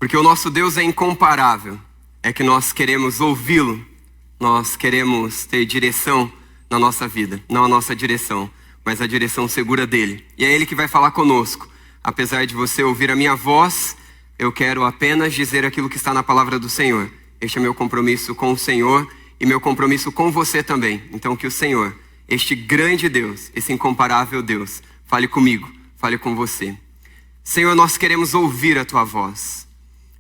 Porque o nosso Deus é incomparável. É que nós queremos ouvi-lo. Nós queremos ter direção na nossa vida. Não a nossa direção, mas a direção segura dele. E é ele que vai falar conosco. Apesar de você ouvir a minha voz, eu quero apenas dizer aquilo que está na palavra do Senhor. Este é meu compromisso com o Senhor e meu compromisso com você também. Então que o Senhor, este grande Deus, esse incomparável Deus, fale comigo, fale com você. Senhor, nós queremos ouvir a tua voz.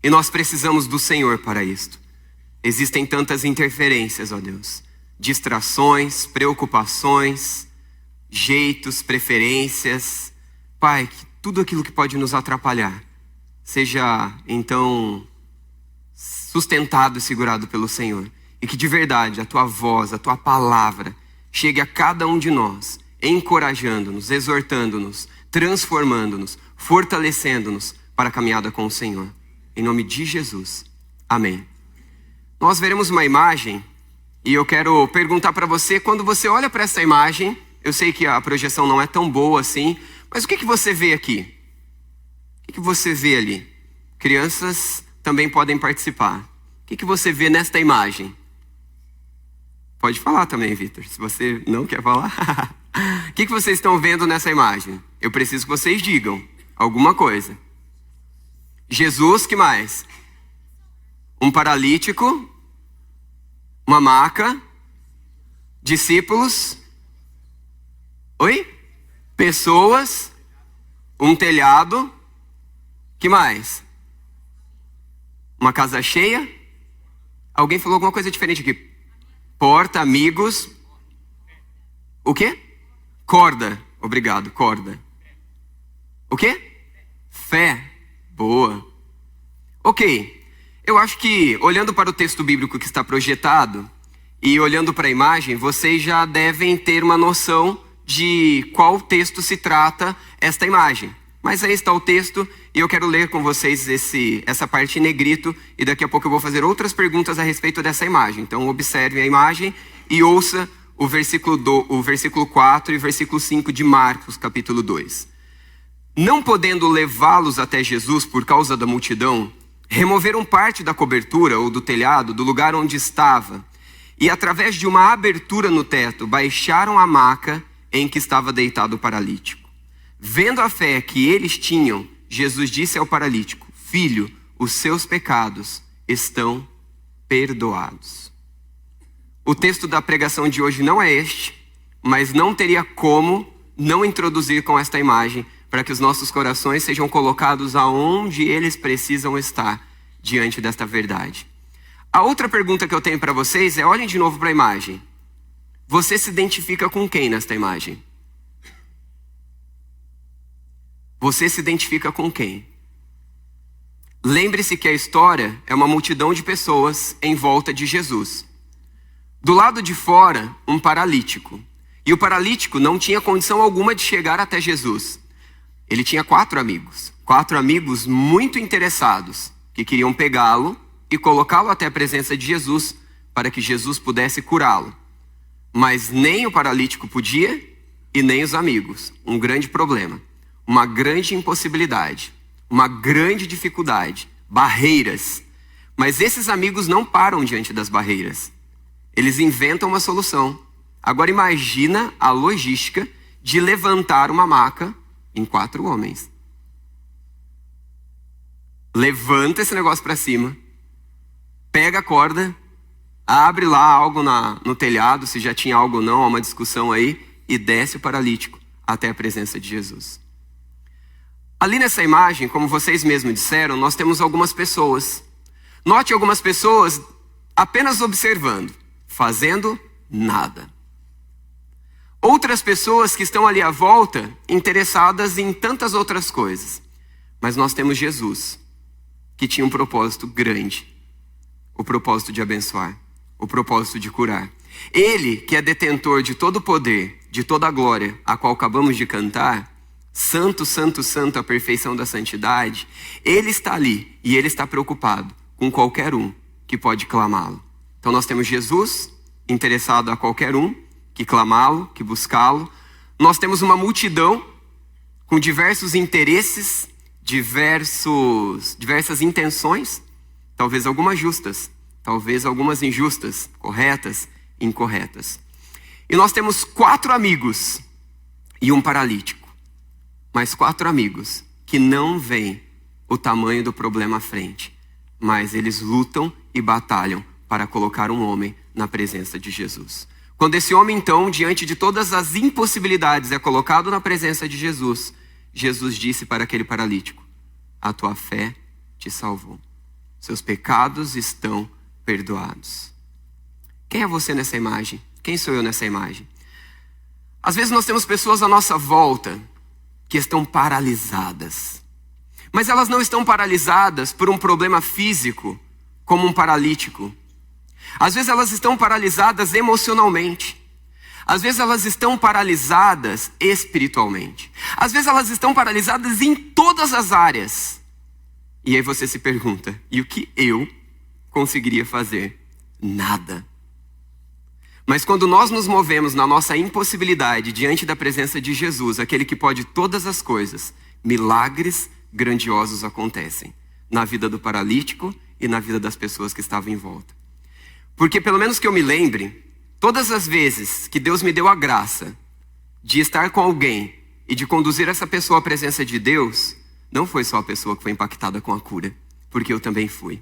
E nós precisamos do Senhor para isto. Existem tantas interferências, ó Deus. Distrações, preocupações, jeitos, preferências. Pai, que tudo aquilo que pode nos atrapalhar seja, então, sustentado e segurado pelo Senhor. E que de verdade a tua voz, a tua palavra chegue a cada um de nós, encorajando-nos, exortando-nos, transformando-nos, fortalecendo-nos para a caminhada com o Senhor. Em nome de Jesus. Amém. Nós veremos uma imagem e eu quero perguntar para você, quando você olha para essa imagem, eu sei que a projeção não é tão boa assim, mas o que você vê aqui? O que você vê ali? Crianças também podem participar. O que você vê nesta imagem? Pode falar também, Vitor, se você não quer falar. O que vocês estão vendo nessa imagem? Eu preciso que vocês digam alguma coisa. Jesus, que mais? Um paralítico, uma maca, discípulos, oi? Pessoas, um telhado, que mais? Uma casa cheia? Alguém falou alguma coisa diferente aqui? Porta, amigos. O quê? Corda. Obrigado, corda. O quê? Fé. Boa. Ok. Eu acho que, olhando para o texto bíblico que está projetado e olhando para a imagem, vocês já devem ter uma noção de qual texto se trata esta imagem. Mas aí está o texto e eu quero ler com vocês essa parte em negrito e daqui a pouco eu vou fazer outras perguntas a respeito dessa imagem. Então observe a imagem e ouça o versículo 4 e versículo 5 de Marcos, capítulo 2. Não podendo levá-los até Jesus por causa da multidão, removeram parte da cobertura ou do telhado do lugar onde estava e através de uma abertura no teto baixaram a maca em que estava deitado o paralítico. Vendo a fé que eles tinham, Jesus disse ao paralítico: filho, os seus pecados estão perdoados. O texto da pregação de hoje não é este, mas não teria como não introduzir com esta imagem para que os nossos corações sejam colocados aonde eles precisam estar diante desta verdade. A outra pergunta que eu tenho para vocês é, olhem de novo para a imagem. Você se identifica com quem nesta imagem? Você se identifica com quem? Lembre-se que a história é uma multidão de pessoas em volta de Jesus. Do lado de fora, um paralítico. E o paralítico não tinha condição alguma de chegar até Jesus. Ele tinha 4 amigos. 4 amigos muito interessados, que queriam pegá-lo e colocá-lo até a presença de Jesus, para que Jesus pudesse curá-lo. Mas nem o paralítico podia e nem os amigos. Um grande problema. Uma grande impossibilidade, uma grande dificuldade, barreiras. Mas esses amigos não param diante das barreiras. Eles inventam uma solução. Agora imagina a logística de levantar uma maca em 4 homens. Levanta esse negócio para cima, pega a corda, abre lá algo no telhado, se já tinha algo ou não, há uma discussão aí, e desce o paralítico até a presença de Jesus. Ali nessa imagem, como vocês mesmos disseram, nós temos algumas pessoas. Note algumas pessoas apenas observando, fazendo nada. Outras pessoas que estão ali à volta, interessadas em tantas outras coisas. Mas nós temos Jesus, que tinha um propósito grande. O propósito de abençoar, o propósito de curar. Ele, que é detentor de todo o poder, de toda a glória, a qual acabamos de cantar, santo, santo, santo, a perfeição da santidade, ele está ali e ele está preocupado com qualquer um que pode clamá-lo. Então nós temos Jesus interessado a qualquer um que clamá-lo, que buscá-lo. Nós temos uma multidão com diversos interesses, diversas intenções, talvez algumas justas, talvez algumas injustas, corretas, incorretas. E nós temos 4 amigos e um paralítico. Mas 4 amigos que não veem o tamanho do problema à frente, mas eles lutam e batalham para colocar um homem na presença de Jesus. Quando esse homem, então, diante de todas as impossibilidades, é colocado na presença de Jesus, Jesus disse para aquele paralítico: a tua fé te salvou. Seus pecados estão perdoados. Quem é você nessa imagem? Quem sou eu nessa imagem? Às vezes nós temos pessoas à nossa volta que estão paralisadas. Mas elas não estão paralisadas por um problema físico, como um paralítico. Às vezes elas estão paralisadas emocionalmente. Às vezes elas estão paralisadas espiritualmente. Às vezes elas estão paralisadas em todas as áreas. E aí você se pergunta: e o que eu conseguiria fazer? Nada. Mas quando nós nos movemos na nossa impossibilidade diante da presença de Jesus, aquele que pode todas as coisas, milagres grandiosos acontecem na vida do paralítico e na vida das pessoas que estavam em volta. Porque pelo menos que eu me lembre, todas as vezes que Deus me deu a graça de estar com alguém e de conduzir essa pessoa à presença de Deus, não foi só a pessoa que foi impactada com a cura, porque eu também fui.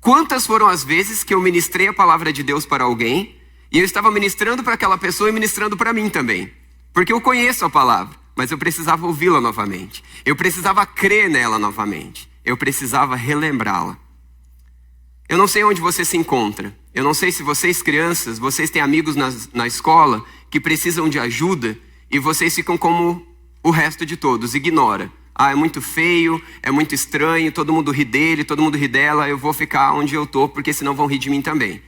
Quantas foram as vezes que eu ministrei a palavra de Deus para alguém e eu estava ministrando para aquela pessoa e ministrando para mim também, porque eu conheço a palavra, mas eu precisava ouvi-la novamente, eu precisava crer nela novamente, eu precisava relembrá-la. Eu não sei onde você se encontra, eu não sei se vocês crianças, vocês têm amigos na escola que precisam de ajuda e vocês ficam como o resto de todos, ignora. Ah, é muito feio, é muito estranho, todo mundo ri dele, todo mundo ri dela, eu vou ficar onde eu tô porque senão vão rir de mim também.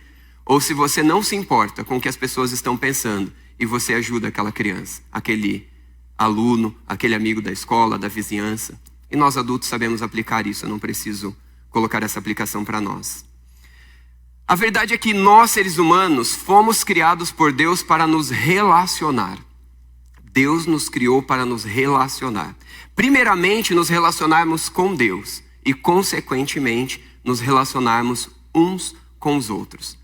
Ou se você não se importa com o que as pessoas estão pensando e você ajuda aquela criança, aquele aluno, aquele amigo da escola, da vizinhança. E nós adultos sabemos aplicar isso, eu não preciso colocar essa aplicação para nós. A verdade é que nós, seres humanos, fomos criados por Deus para nos relacionar. Deus nos criou para nos relacionar. Primeiramente, nos relacionarmos com Deus e, consequentemente, nos relacionarmos uns com os outros.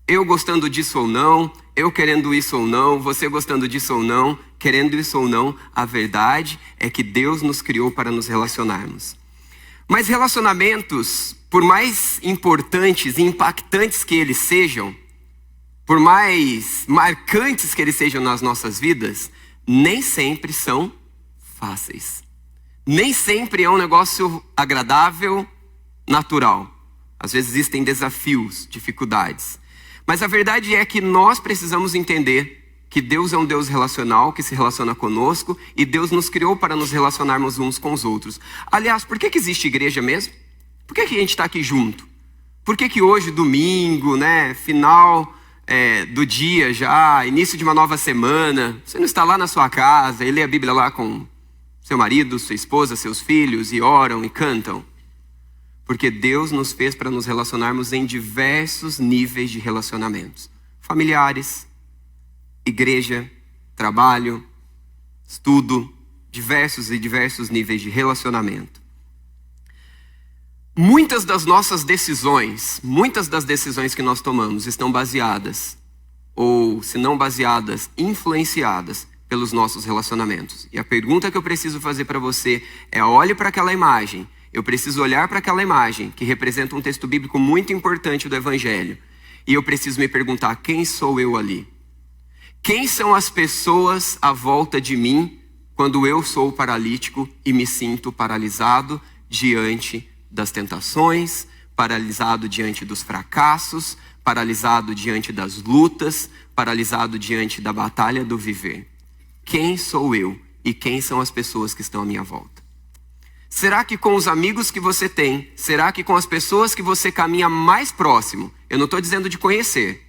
Eu gostando disso ou não, eu querendo isso ou não, você gostando disso ou não, querendo isso ou não, a verdade é que Deus nos criou para nos relacionarmos. Mas relacionamentos, por mais importantes e impactantes que eles sejam, por mais marcantes que eles sejam nas nossas vidas, nem sempre são fáceis. Nem sempre é um negócio agradável, natural. Às vezes existem desafios, dificuldades. Mas a verdade é que nós precisamos entender que Deus é um Deus relacional, que se relaciona conosco, e Deus nos criou para nos relacionarmos uns com os outros. Aliás, por que existe igreja mesmo? Por que a gente está aqui junto? Por que hoje, domingo, final do dia já, início de uma nova semana, você não está lá na sua casa e lê a Bíblia lá com seu marido, sua esposa, seus filhos, e oram e cantam? Porque Deus nos fez para nos relacionarmos em diversos níveis de relacionamentos. Familiares, igreja, trabalho, estudo, diversos níveis de relacionamento. Muitas das nossas decisões, muitas das decisões que nós tomamos estão baseadas, ou se não baseadas, influenciadas pelos nossos relacionamentos. E a pergunta que eu preciso fazer para você é: olhe para aquela imagem. Eu preciso olhar para aquela imagem que representa um texto bíblico muito importante do Evangelho. E eu preciso me perguntar: quem sou eu ali? Quem são as pessoas à volta de mim quando eu sou paralítico e me sinto paralisado diante das tentações, paralisado diante dos fracassos, paralisado diante das lutas, paralisado diante da batalha do viver? Quem sou eu e quem são as pessoas que estão à minha volta? Será que com os amigos que você tem, será que com as pessoas que você caminha mais próximo, eu não estou dizendo de conhecer.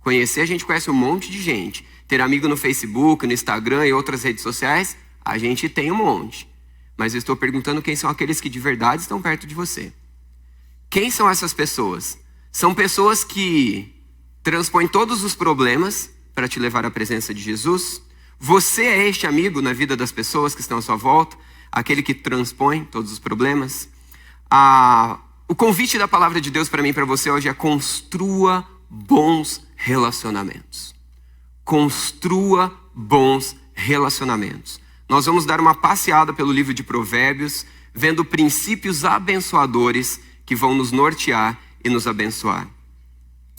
Conhecer, a gente conhece um monte de gente. Ter amigo no Facebook, no Instagram e outras redes sociais, a gente tem um monte. Mas eu estou perguntando quem são aqueles que de verdade estão perto de você. Quem são essas pessoas? São pessoas que transpõem todos os problemas para te levar à presença de Jesus? Você é este amigo na vida das pessoas que estão à sua volta? aquele que transpõe todos os problemas. O convite da palavra de Deus para mim e para você hoje é: construa bons relacionamentos. Construa bons relacionamentos. Nós vamos dar uma passeada pelo livro de Provérbios, vendo princípios abençoadores que vão nos nortear e nos abençoar.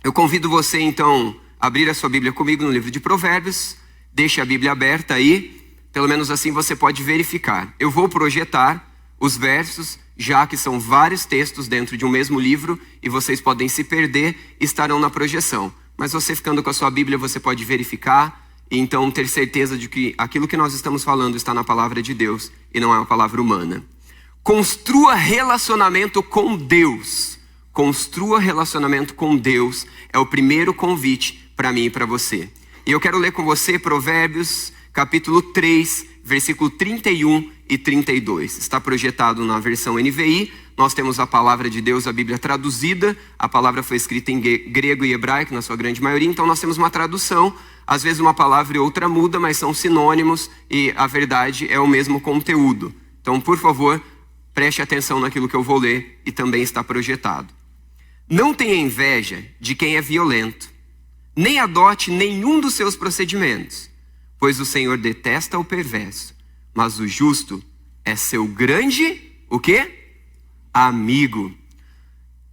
Eu convido você então a abrir a sua Bíblia comigo no livro de Provérbios. Deixe a Bíblia aberta aí, pelo menos assim você pode verificar. Eu vou projetar os versos, já que são vários textos dentro de um mesmo livro e vocês podem se perder e estarão na projeção. Mas você ficando com a sua Bíblia, você pode verificar e então ter certeza de que aquilo que nós estamos falando está na palavra de Deus e não é uma palavra humana. Construa relacionamento com Deus. Construa relacionamento com Deus é o primeiro convite para mim e para você. E eu quero ler com você Provérbios capítulo 3, versículo 31 e 32. Está projetado na versão NVI. Nós temos a palavra de Deus, a Bíblia traduzida. A palavra foi escrita em grego e hebraico, na sua grande maioria. Então nós temos uma tradução. Às vezes uma palavra e outra muda, mas são sinônimos e a verdade é o mesmo conteúdo. Então, por favor, preste atenção naquilo que eu vou ler e também está projetado. Não tenha inveja de quem é violento, nem adote nenhum dos seus procedimentos, pois o Senhor detesta o perverso, mas o justo é seu grande, o quê? Amigo.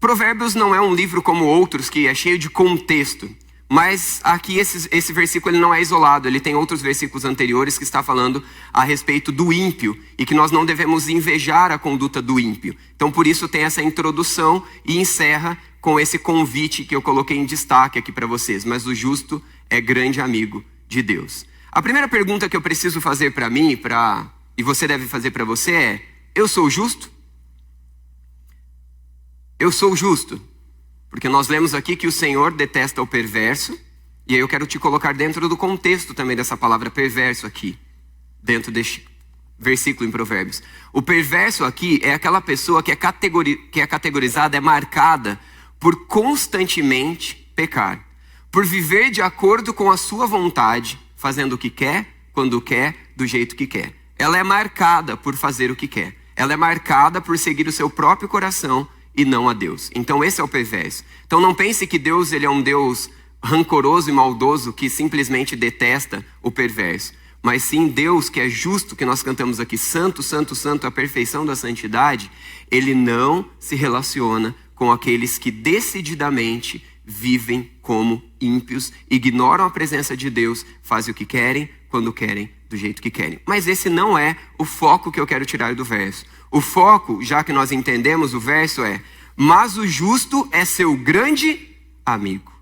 Provérbios não é um livro como outros que é cheio de contexto, mas aqui esse versículo ele não é isolado, ele tem outros versículos anteriores que está falando a respeito do ímpio e que nós não devemos invejar a conduta do ímpio. Então por isso tem essa introdução e encerra com esse convite que eu coloquei em destaque aqui para vocês. Mas o justo é grande amigo de Deus. A primeira pergunta que eu preciso fazer para mim e você deve fazer para você é: eu sou justo? Eu sou justo? Porque nós lemos aqui que o Senhor detesta o perverso, e aí eu quero te colocar dentro do contexto também dessa palavra perverso aqui, dentro deste versículo em Provérbios. O perverso aqui é aquela pessoa que é categorizada, é marcada por constantemente pecar, por viver de acordo com a sua vontade, fazendo o que quer, quando quer, do jeito que quer. Ela é marcada por fazer o que quer. Ela é marcada por seguir o seu próprio coração e não a Deus. Então esse é o perverso. Então não pense que Deus ele é um Deus rancoroso e maldoso que simplesmente detesta o perverso. Mas sim Deus que é justo, que nós cantamos aqui, santo, santo, santo, a perfeição da santidade. Ele não se relaciona com aqueles que decididamente vivem como ímpios, ignoram a presença de Deus, fazem o que querem, quando querem, do jeito que querem. Mas esse não é o foco que eu quero tirar do verso. O foco, já que nós entendemos o verso, é: mas o justo é seu grande amigo.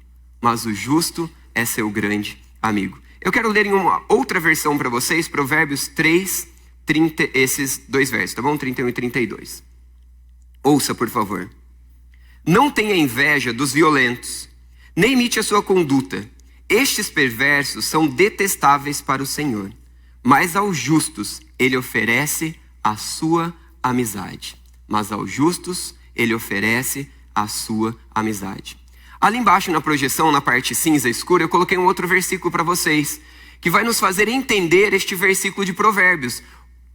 Mas o justo é seu grande amigo. Eu quero ler em uma outra versão para vocês, Provérbios 3, 30, esses dois versos, tá bom? 31 e 32. Ouça, por favor. Não tenha inveja dos violentos, nem imite a sua conduta. Estes perversos são detestáveis para o Senhor, mas aos justos ele oferece a sua amizade. Mas aos justos ele oferece a sua amizade. Ali embaixo na projeção, na parte cinza escura, eu coloquei um outro versículo para vocês, que vai nos fazer entender este versículo de Provérbios.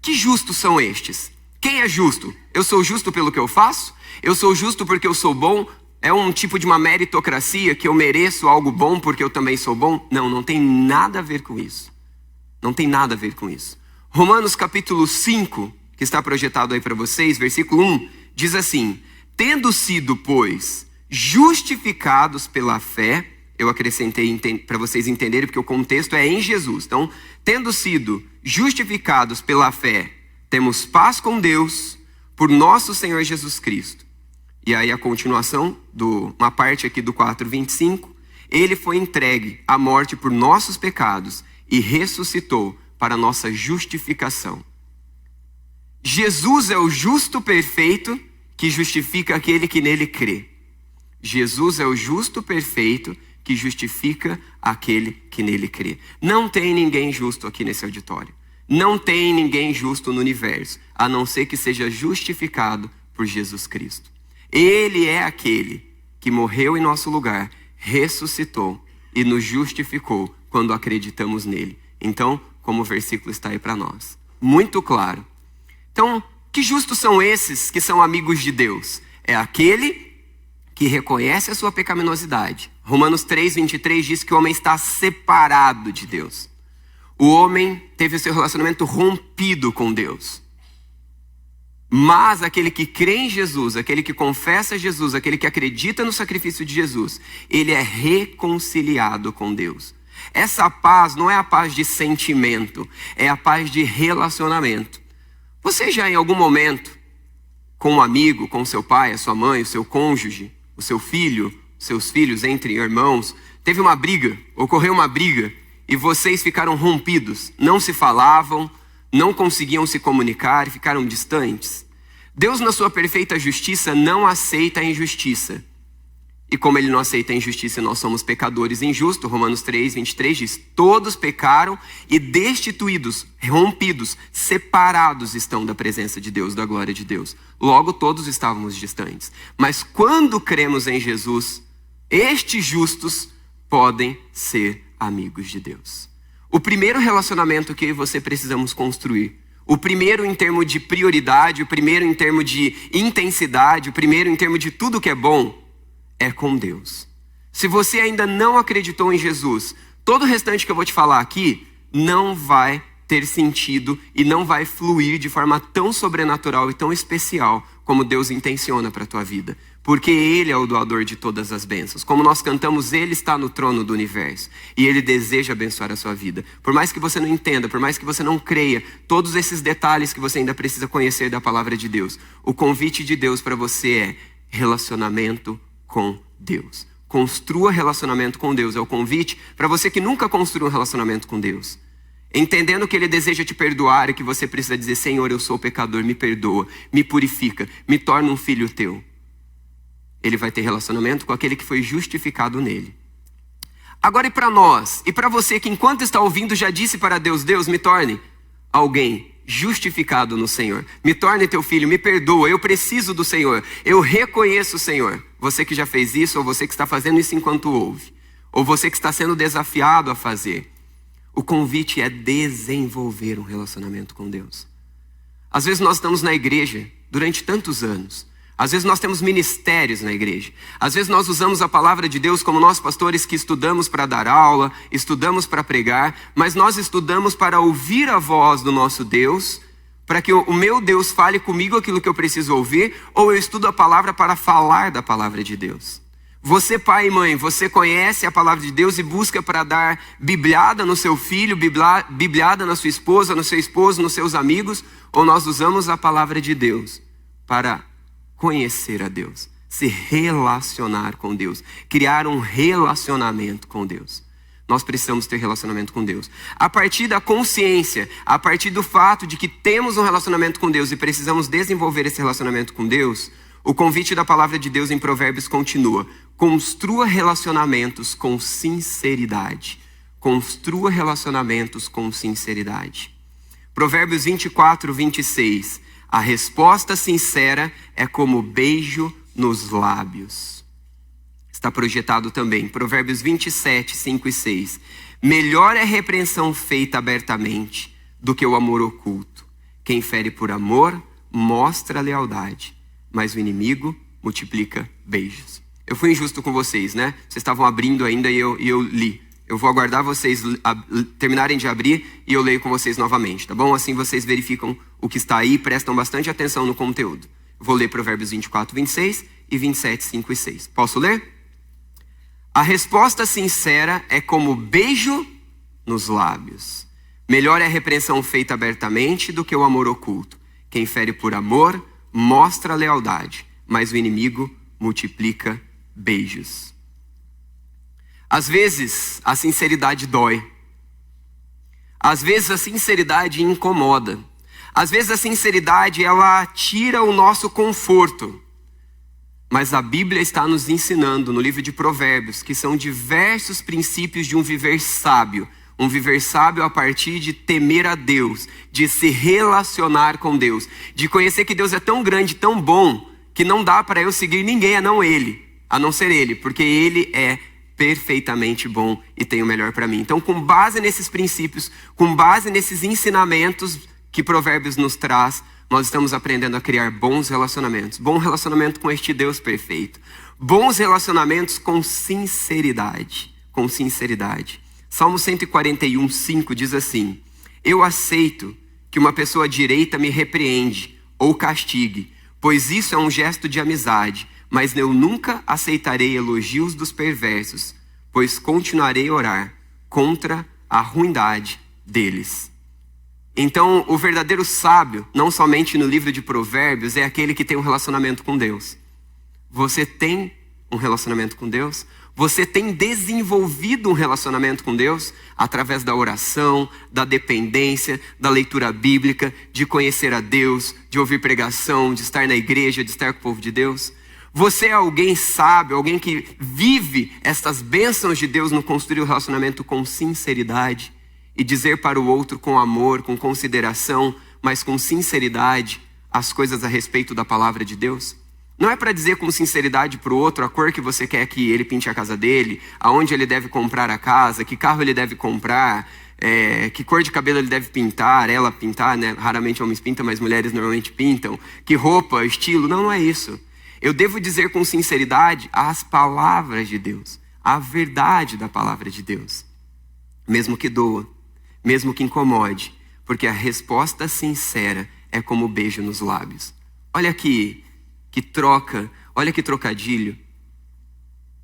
Que justos são estes? Quem é justo? Eu sou justo pelo que eu faço? Eu sou justo porque eu sou bom? É um tipo de uma meritocracia que eu mereço algo bom porque eu também sou bom? Não, não tem nada a ver com isso. Não tem nada a ver com isso. Romanos capítulo 5, que está projetado aí para vocês, versículo 1, diz assim: tendo sido, pois, justificados pela fé, eu acrescentei para vocês entenderem, porque o contexto é em Jesus. Então, tendo sido justificados pela fé, temos paz com Deus por nosso Senhor Jesus Cristo. E aí a continuação, uma parte aqui do 4:25, ele foi entregue à morte por nossos pecados e ressuscitou para nossa justificação. Jesus é o justo perfeito que justifica aquele que nele crê. Jesus é o justo perfeito que justifica aquele que nele crê. Não tem ninguém justo aqui nesse auditório. Não tem ninguém justo no universo, a não ser que seja justificado por Jesus Cristo. Ele é aquele que morreu em nosso lugar, ressuscitou e nos justificou quando acreditamos nele. Então, como o versículo está aí para nós, muito claro. Então, que justos são esses que são amigos de Deus? É aquele que reconhece a sua pecaminosidade. Romanos 3:23 diz que o homem está separado de Deus. O homem teve o seu relacionamento rompido com Deus. Mas aquele que crê em Jesus, aquele que confessa Jesus, aquele que acredita no sacrifício de Jesus, ele é reconciliado com Deus. Essa paz não é a paz de sentimento, é a paz de relacionamento. Você já em algum momento, com um amigo, com seu pai, a sua mãe, o seu cônjuge, o seu filho, seus filhos, entre irmãos, teve uma briga, ocorreu uma briga, e vocês ficaram rompidos, não se falavam, não conseguiam se comunicar, ficaram distantes? Deus, na sua perfeita justiça, não aceita a injustiça. E como ele não aceita a injustiça, nós somos pecadores injustos. Romanos 3:23 diz: todos pecaram e destituídos, rompidos, separados estão da presença de Deus, da glória de Deus. Logo, todos estávamos distantes. Mas quando cremos em Jesus, estes justos podem ser amigos de Deus. O primeiro relacionamento que eu e você precisamos construir, o primeiro em termos de prioridade, o primeiro em termos de intensidade, o primeiro em termos de tudo que é bom, é com Deus. Se você ainda não acreditou em Jesus, todo o restante que eu vou te falar aqui não vai ter sentido e não vai fluir de forma tão sobrenatural e tão especial como Deus intenciona para a tua vida. Porque Ele é o doador de todas as bênçãos. Como nós cantamos, Ele está no trono do universo. E Ele deseja abençoar a sua vida. Por mais que você não entenda, por mais que você não creia, todos esses detalhes que você ainda precisa conhecer da palavra de Deus, o convite de Deus para você é relacionamento com Deus. Construa relacionamento com Deus. É o convite para você que nunca construiu um relacionamento com Deus. Entendendo que Ele deseja te perdoar e que você precisa dizer: Senhor, eu sou pecador, me perdoa, me purifica, me torna um filho teu. Ele vai ter relacionamento com aquele que foi justificado nele. Agora, e para nós, e para você que enquanto está ouvindo já disse para Deus: Deus, me torne alguém justificado no Senhor. Me torne teu filho, me perdoa, eu preciso do Senhor, eu reconheço o Senhor. Você que já fez isso, ou você que está fazendo isso enquanto ouve, ou você que está sendo desafiado a fazer. O convite é desenvolver um relacionamento com Deus. Às vezes nós estamos na igreja durante tantos anos. Às vezes nós temos ministérios na igreja. Às vezes nós usamos a palavra de Deus como nós pastores que estudamos para dar aula, estudamos para pregar, mas nós estudamos para ouvir a voz do nosso Deus, para que o meu Deus fale comigo aquilo que eu preciso ouvir, ou eu estudo a palavra para falar da palavra de Deus. Você, pai e mãe, você conhece a palavra de Deus e busca para dar bibliada no seu filho, bibliada na sua esposa, no seu esposo, nos seus amigos, ou nós usamos a palavra de Deus para conhecer a Deus, se relacionar com Deus, criar um relacionamento com Deus. Nós precisamos ter relacionamento com Deus. A partir da consciência, a partir do fato de que temos um relacionamento com Deus e precisamos desenvolver esse relacionamento com Deus, o convite da palavra de Deus em Provérbios continua: construa relacionamentos com sinceridade. Construa relacionamentos com sinceridade. Provérbios 24:26. A resposta sincera é como beijo nos lábios. Está projetado também. Provérbios 27:5 e 6. Melhor é repreensão feita abertamente do que o amor oculto. Quem fere por amor mostra lealdade, mas o inimigo multiplica beijos. Eu fui injusto com vocês, né? Vocês estavam abrindo ainda e eu li. Eu vou aguardar vocês terminarem de abrir e eu leio com vocês novamente, tá bom? Assim vocês verificam o que está aí e prestam bastante atenção no conteúdo. Eu vou ler Provérbios 24:26 e 27:5 e 6. Posso ler? A resposta sincera é como beijo nos lábios. Melhor é a repreensão feita abertamente do que o amor oculto. Quem fere por amor mostra lealdade, mas o inimigo multiplica beijos. Às vezes, a sinceridade dói. Às vezes, a sinceridade incomoda. Às vezes, a sinceridade, ela tira o nosso conforto. Mas a Bíblia está nos ensinando, no livro de Provérbios, que são diversos princípios de um viver sábio. Um viver sábio a partir de temer a Deus, de se relacionar com Deus, de conhecer que Deus é tão grande, tão bom, que não dá para eu seguir ninguém a não ser Ele, porque Ele é perfeitamente bom e tem o melhor para mim. Então, com base nesses princípios, com base nesses ensinamentos que Provérbios nos traz, nós estamos aprendendo a criar bons relacionamentos. Bom relacionamento com este Deus perfeito. Bons relacionamentos com sinceridade. Com sinceridade. Salmo 141, 5 diz assim: eu aceito que uma pessoa direita me repreende ou castigue, pois isso é um gesto de amizade, mas eu nunca aceitarei elogios dos perversos, pois continuarei a orar contra a ruindade deles. Então, o verdadeiro sábio, não somente no livro de Provérbios, é aquele que tem um relacionamento com Deus. Você tem um relacionamento com Deus? Você tem desenvolvido um relacionamento com Deus através da oração, da dependência, da leitura bíblica, de conhecer a Deus, de ouvir pregação, de estar na igreja, de estar com o povo de Deus? Você é alguém sábio, alguém que vive estas bênçãos de Deus no construir o relacionamento com sinceridade e dizer para o outro com amor, com consideração, mas com sinceridade as coisas a respeito da palavra de Deus? Não é para dizer com sinceridade para o outro a cor que você quer que ele pinte a casa dele, aonde ele deve comprar a casa, que carro ele deve comprar, que cor de cabelo ele deve pintar, ela pintar, né? Raramente homens pintam, mas mulheres normalmente pintam. Que roupa, estilo, não é isso. Eu devo dizer com sinceridade as palavras de Deus, a verdade da palavra de Deus. Mesmo que doa, mesmo que incomode, porque a resposta sincera é como o beijo nos lábios. Olha aqui. Que troca, olha que trocadilho.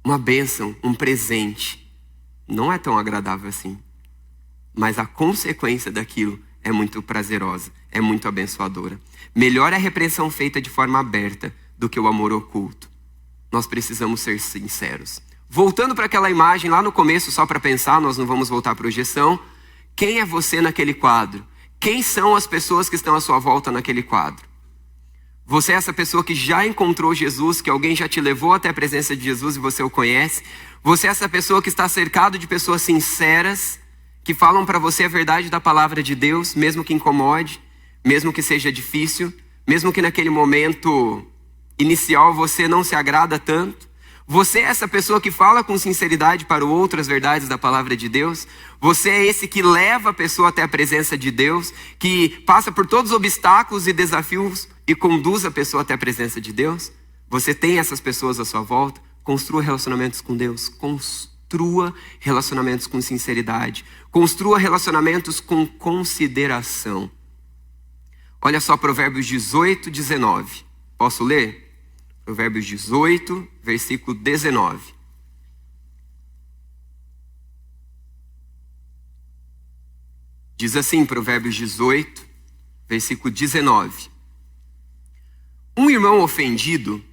Uma bênção, um presente. Não é tão agradável assim. Mas a consequência daquilo é muito prazerosa, é muito abençoadora. Melhor é a repreensão feita de forma aberta do que o amor oculto. Nós precisamos ser sinceros. Voltando para aquela imagem lá no começo, só para pensar, nós não vamos voltar para a projeção. Quem é você naquele quadro? Quem são as pessoas que estão à sua volta naquele quadro? Você é essa pessoa que já encontrou Jesus, que alguém já te levou até a presença de Jesus e você o conhece. Você é essa pessoa que está cercado de pessoas sinceras, que falam para você a verdade da palavra de Deus, mesmo que incomode, mesmo que seja difícil, mesmo que naquele momento inicial você não se agrada tanto. Você é essa pessoa que fala com sinceridade para o outro as verdades da palavra de Deus. Você é esse que leva a pessoa até a presença de Deus, que passa por todos os obstáculos e desafios e conduz a pessoa até a presença de Deus. Você tem essas pessoas à sua volta. Construa relacionamentos com Deus. Construa relacionamentos com sinceridade. Construa relacionamentos com consideração. Olha só Provérbios 18, 19. Posso ler? Provérbios 18, versículo 19. Diz assim, Provérbios 18, versículo 19. Um irmão ofendido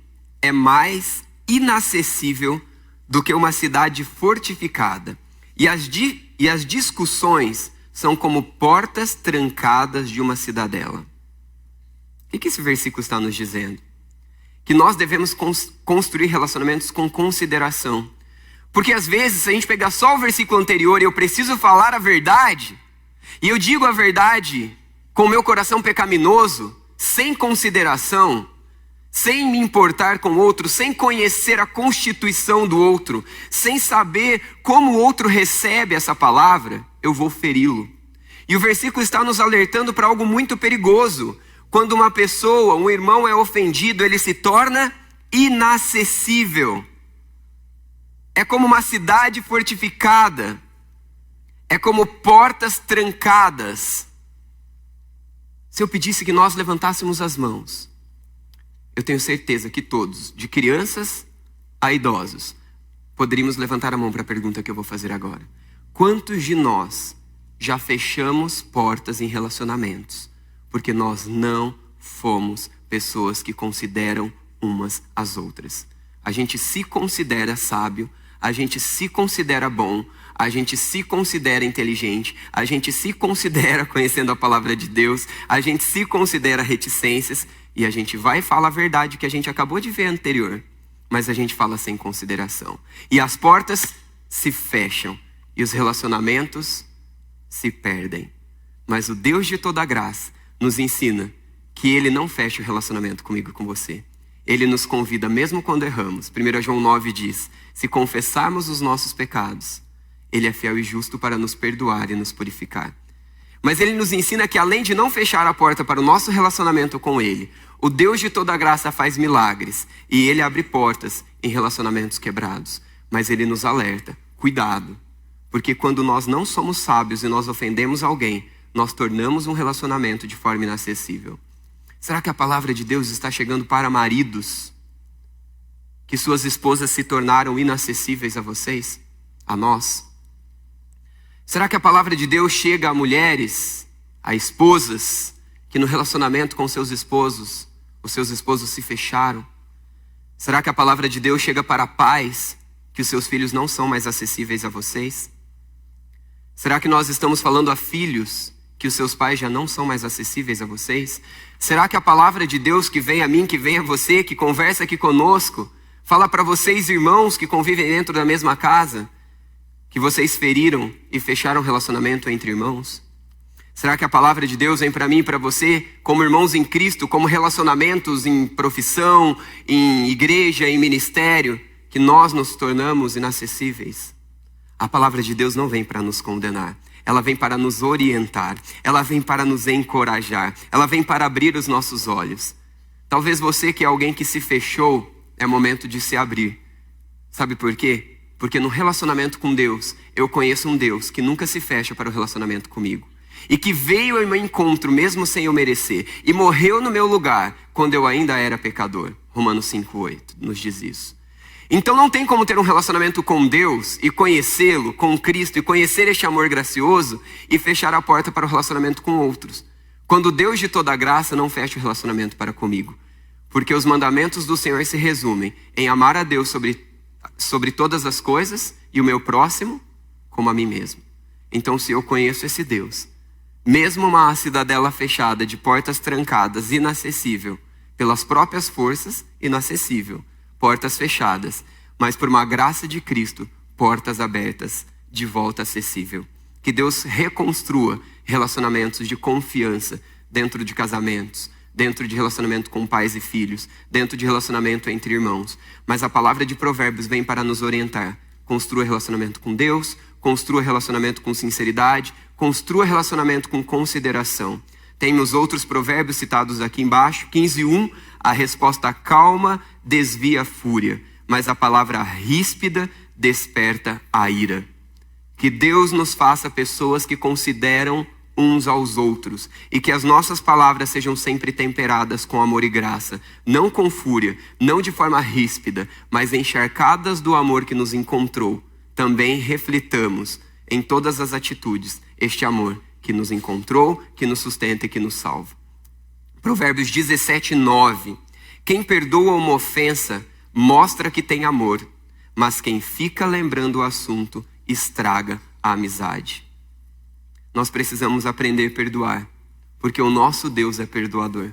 é mais inacessível do que uma cidade fortificada. E as discussões são como portas trancadas de uma cidadela. O que esse versículo está nos dizendo? Que nós devemos construir relacionamentos com consideração. Porque às vezes, se a gente pegar só o versículo anterior e eu preciso falar a verdade, e eu digo a verdade com o meu coração pecaminoso, sem consideração, sem me importar com o outro, sem conhecer a constituição do outro, sem saber como o outro recebe essa palavra, eu vou feri-lo. E o versículo está nos alertando para algo muito perigoso. Quando uma pessoa, um irmão é ofendido, ele se torna inacessível. É como uma cidade fortificada. É como portas trancadas. Se eu pedisse que nós levantássemos as mãos, eu tenho certeza que todos, de crianças a idosos, poderíamos levantar a mão para a pergunta que eu vou fazer agora. Quantos de nós já fechamos portas em relacionamentos? Porque nós não fomos pessoas que consideram umas às outras. A gente se considera sábio, a gente se considera bom, a gente se considera inteligente, a gente se considera conhecendo a palavra de Deus, a gente se considera reticências e a gente vai e fala a verdade que a gente acabou de ver anterior, mas a gente fala sem consideração. E as portas se fecham e os relacionamentos se perdem. Mas o Deus de toda graça nos ensina que Ele não fecha o relacionamento comigo e com você. Ele nos convida mesmo quando erramos. 1 João 9 diz, se confessarmos os nossos pecados, Ele é fiel e justo para nos perdoar e nos purificar. Mas ele nos ensina que além de não fechar a porta para o nosso relacionamento com ele, o Deus de toda graça faz milagres e ele abre portas em relacionamentos quebrados. Mas ele nos alerta, cuidado, porque quando nós não somos sábios e nós ofendemos alguém, nós tornamos um relacionamento de forma inacessível. Será que a palavra de Deus está chegando para maridos? Que suas esposas se tornaram inacessíveis a vocês? A nós? Será que a palavra de Deus chega a mulheres, a esposas, que no relacionamento com seus esposos, os seus esposos se fecharam? Será que a palavra de Deus chega para pais, que os seus filhos não são mais acessíveis a vocês? Será que nós estamos falando a filhos, que os seus pais já não são mais acessíveis a vocês? Será que a palavra de Deus que vem a mim, que vem a você, que conversa aqui conosco, fala para vocês irmãos que convivem dentro da mesma casa, que vocês feriram e fecharam relacionamento entre irmãos? Será que a palavra de Deus vem para mim e para você, como irmãos em Cristo, como relacionamentos em profissão, em igreja, em ministério, que nós nos tornamos inacessíveis? A palavra de Deus não vem para nos condenar. Ela vem para nos orientar. Ela vem para nos encorajar. Ela vem para abrir os nossos olhos. Talvez você que é alguém que se fechou, é momento de se abrir. Sabe por quê? Porque no relacionamento com Deus, eu conheço um Deus que nunca se fecha para o relacionamento comigo. E que veio ao meu encontro mesmo sem eu merecer. E morreu no meu lugar quando eu ainda era pecador. Romanos 5:8 nos diz isso. Então não tem como ter um relacionamento com Deus e conhecê-lo, com Cristo, e conhecer este amor gracioso e fechar a porta para o relacionamento com outros. Quando Deus de toda graça não fecha o relacionamento para comigo. Porque os mandamentos do Senhor se resumem em amar a Deus sobre todas as coisas e o meu próximo como a mim mesmo. Então se eu conheço esse Deus, mesmo uma cidadela fechada, de portas trancadas, inacessível, pelas próprias forças, inacessível, portas fechadas, mas por uma graça de Cristo, portas abertas, de volta acessível. Que Deus reconstrua relacionamentos de confiança dentro de casamentos, dentro de relacionamento com pais e filhos, dentro de relacionamento entre irmãos. Mas a palavra de Provérbios vem para nos orientar. Construa relacionamento com Deus, construa relacionamento com sinceridade, construa relacionamento com consideração. Tem os outros provérbios citados aqui embaixo, 15:1, a resposta calma desvia a fúria, mas a palavra ríspida desperta a ira. Que Deus nos faça pessoas que consideram uns aos outros, e que as nossas palavras sejam sempre temperadas com amor e graça, não com fúria, não de forma ríspida, mas encharcadas do amor que nos encontrou. Também reflitamos em todas as atitudes este amor que nos encontrou, que nos sustenta e que nos salva. Provérbios 17:9. Quem perdoa uma ofensa mostra que tem amor, mas quem fica lembrando o assunto estraga a amizade. Nós precisamos aprender a perdoar, porque o nosso Deus é perdoador.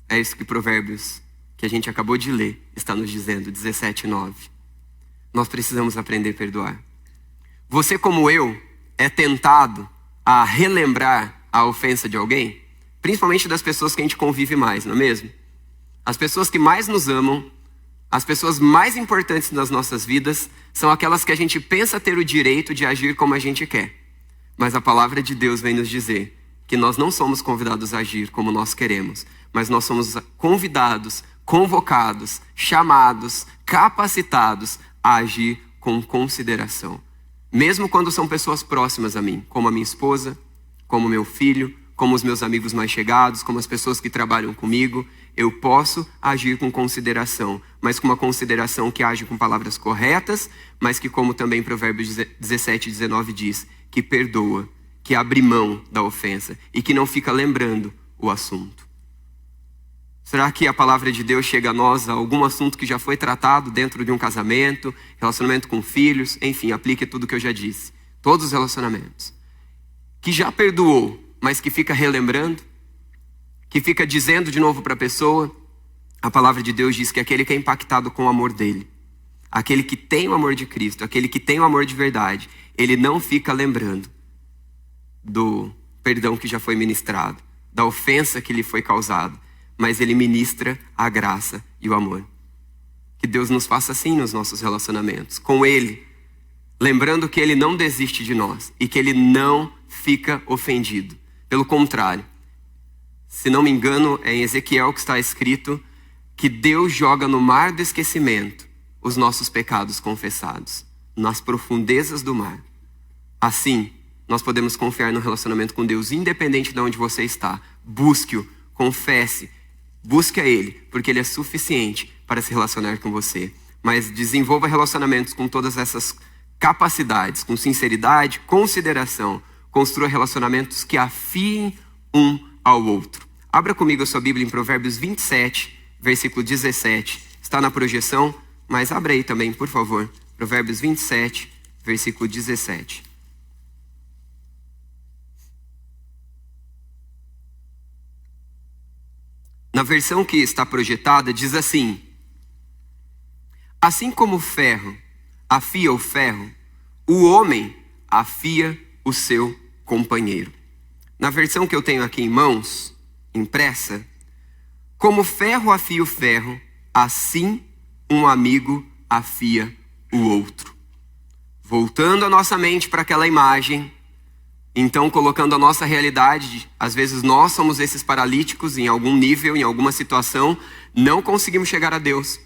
É isso que Provérbios, que a gente acabou de ler, está nos dizendo, 17:9. Nós precisamos aprender a perdoar. Você, como eu, é tentado a relembrar a ofensa de alguém? Principalmente das pessoas que a gente convive mais, não é mesmo? As pessoas que mais nos amam, as pessoas mais importantes nas nossas vidas, são aquelas que a gente pensa ter o direito de agir como a gente quer. Mas a palavra de Deus vem nos dizer que nós não somos convidados a agir como nós queremos, mas nós somos convidados, convocados, chamados, capacitados a agir com consideração. Mesmo quando são pessoas próximas a mim, como a minha esposa, como meu filho, como os meus amigos mais chegados, como as pessoas que trabalham comigo, eu posso agir com consideração, mas com uma consideração que age com palavras corretas, mas que, como também Provérbios 17:19 diz, que perdoa, que abre mão da ofensa e que não fica lembrando o assunto. Será que a palavra de Deus chega a nós, a algum assunto que já foi tratado dentro de um casamento, relacionamento com filhos, enfim, aplique tudo que eu já disse, todos os relacionamentos, que já perdoou, mas que fica relembrando, que fica dizendo de novo para a pessoa? A palavra de Deus diz que aquele que é impactado com o amor dele, aquele que tem o amor de Cristo, aquele que tem o amor de verdade, ele não fica lembrando do perdão que já foi ministrado, da ofensa que lhe foi causada, mas ele ministra a graça e o amor. Que Deus nos faça assim nos nossos relacionamentos, com Ele, lembrando que Ele não desiste de nós e que Ele não fica ofendido. Pelo contrário, se não me engano, é em Ezequiel que está escrito que Deus joga no mar do esquecimento os nossos pecados confessados, nas profundezas do mar. Assim, nós podemos confiar no relacionamento com Deus, independente de onde você está. Busque-o, confesse, busque a Ele, porque Ele é suficiente para se relacionar com você. Mas desenvolva relacionamentos com todas essas capacidades, com sinceridade, consideração. Construa relacionamentos que afiem um ao outro. Abra comigo a sua Bíblia em Provérbios 27, versículo 17. Está na projeção, mas abra aí também, por favor. Provérbios 27, versículo 17. Na versão que está projetada, diz assim: assim como o ferro afia o ferro, o homem afia o seu companheiro. Na versão que eu tenho aqui em mãos, impressa, como o ferro afia o ferro, assim um amigo afia o outro. Voltando a nossa mente para aquela imagem, então colocando a nossa realidade, às vezes nós somos esses paralíticos em algum nível, em alguma situação, não conseguimos chegar a Deus.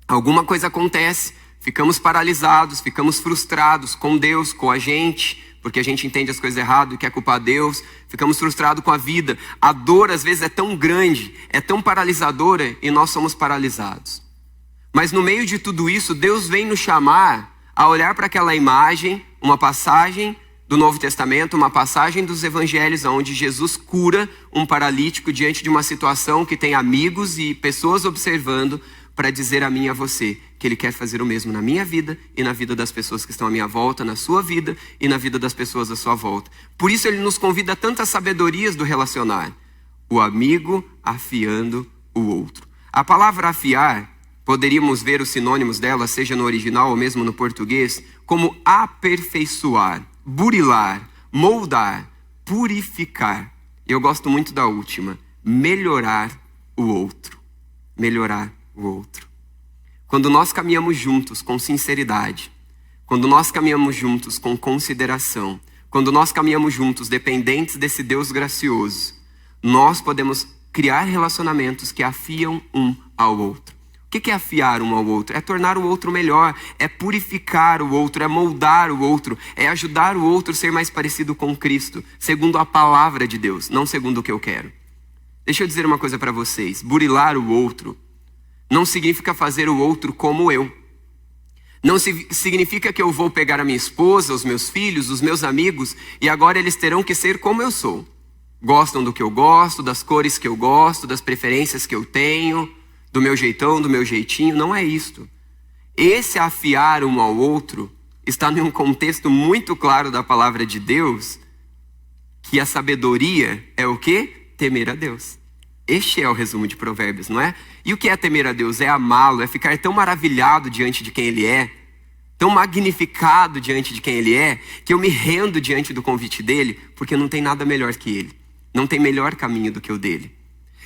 Alguma coisa acontece, ficamos paralisados, ficamos frustrados com Deus, com a gente, porque a gente entende as coisas errado e quer culpar Deus. Ficamos frustrados com a vida. A dor às vezes é tão grande, é tão paralisadora e nós somos paralisados. Mas no meio de tudo isso, Deus vem nos chamar a olhar para aquela imagem, uma passagem do Novo Testamento, uma passagem dos Evangelhos, onde Jesus cura um paralítico diante de uma situação que tem amigos e pessoas observando, para dizer a mim e a você que Ele quer fazer o mesmo na minha vida e na vida das pessoas que estão à minha volta, na sua vida e na vida das pessoas à sua volta. Por isso Ele nos convida a tantas sabedorias do relacionar. O amigo afiando o outro. A palavra afiar, poderíamos ver os sinônimos dela, seja no original ou mesmo no português, como aperfeiçoar, burilar, moldar, purificar. Eu gosto muito da última, melhorar o outro. Melhorar o outro. Quando nós caminhamos juntos com sinceridade, quando nós caminhamos juntos com consideração, quando nós caminhamos juntos dependentes desse Deus gracioso, nós podemos criar relacionamentos que afiam um ao outro. O que é afiar um ao outro? É tornar o outro melhor, é purificar o outro, é moldar o outro, é ajudar o outro a ser mais parecido com Cristo, segundo a palavra de Deus, não segundo o que eu quero. Deixa eu dizer uma coisa para vocês, burilar o outro não significa fazer o outro como eu. Não significa que eu vou pegar a minha esposa, os meus filhos, os meus amigos, e agora eles terão que ser como eu sou. Gostam do que eu gosto, das cores que eu gosto, das preferências que eu tenho, do meu jeitão, do meu jeitinho. Não é isto. Esse afiar um ao outro está em um contexto muito claro da palavra de Deus, que a sabedoria é o quê? Temer a Deus. Este é o resumo de Provérbios, não é? E o que é temer a Deus? É amá-lo, é ficar tão maravilhado diante de quem Ele é, tão magnificado diante de quem Ele é, que eu me rendo diante do convite dEle, porque não tem nada melhor que Ele. Não tem melhor caminho do que o dEle.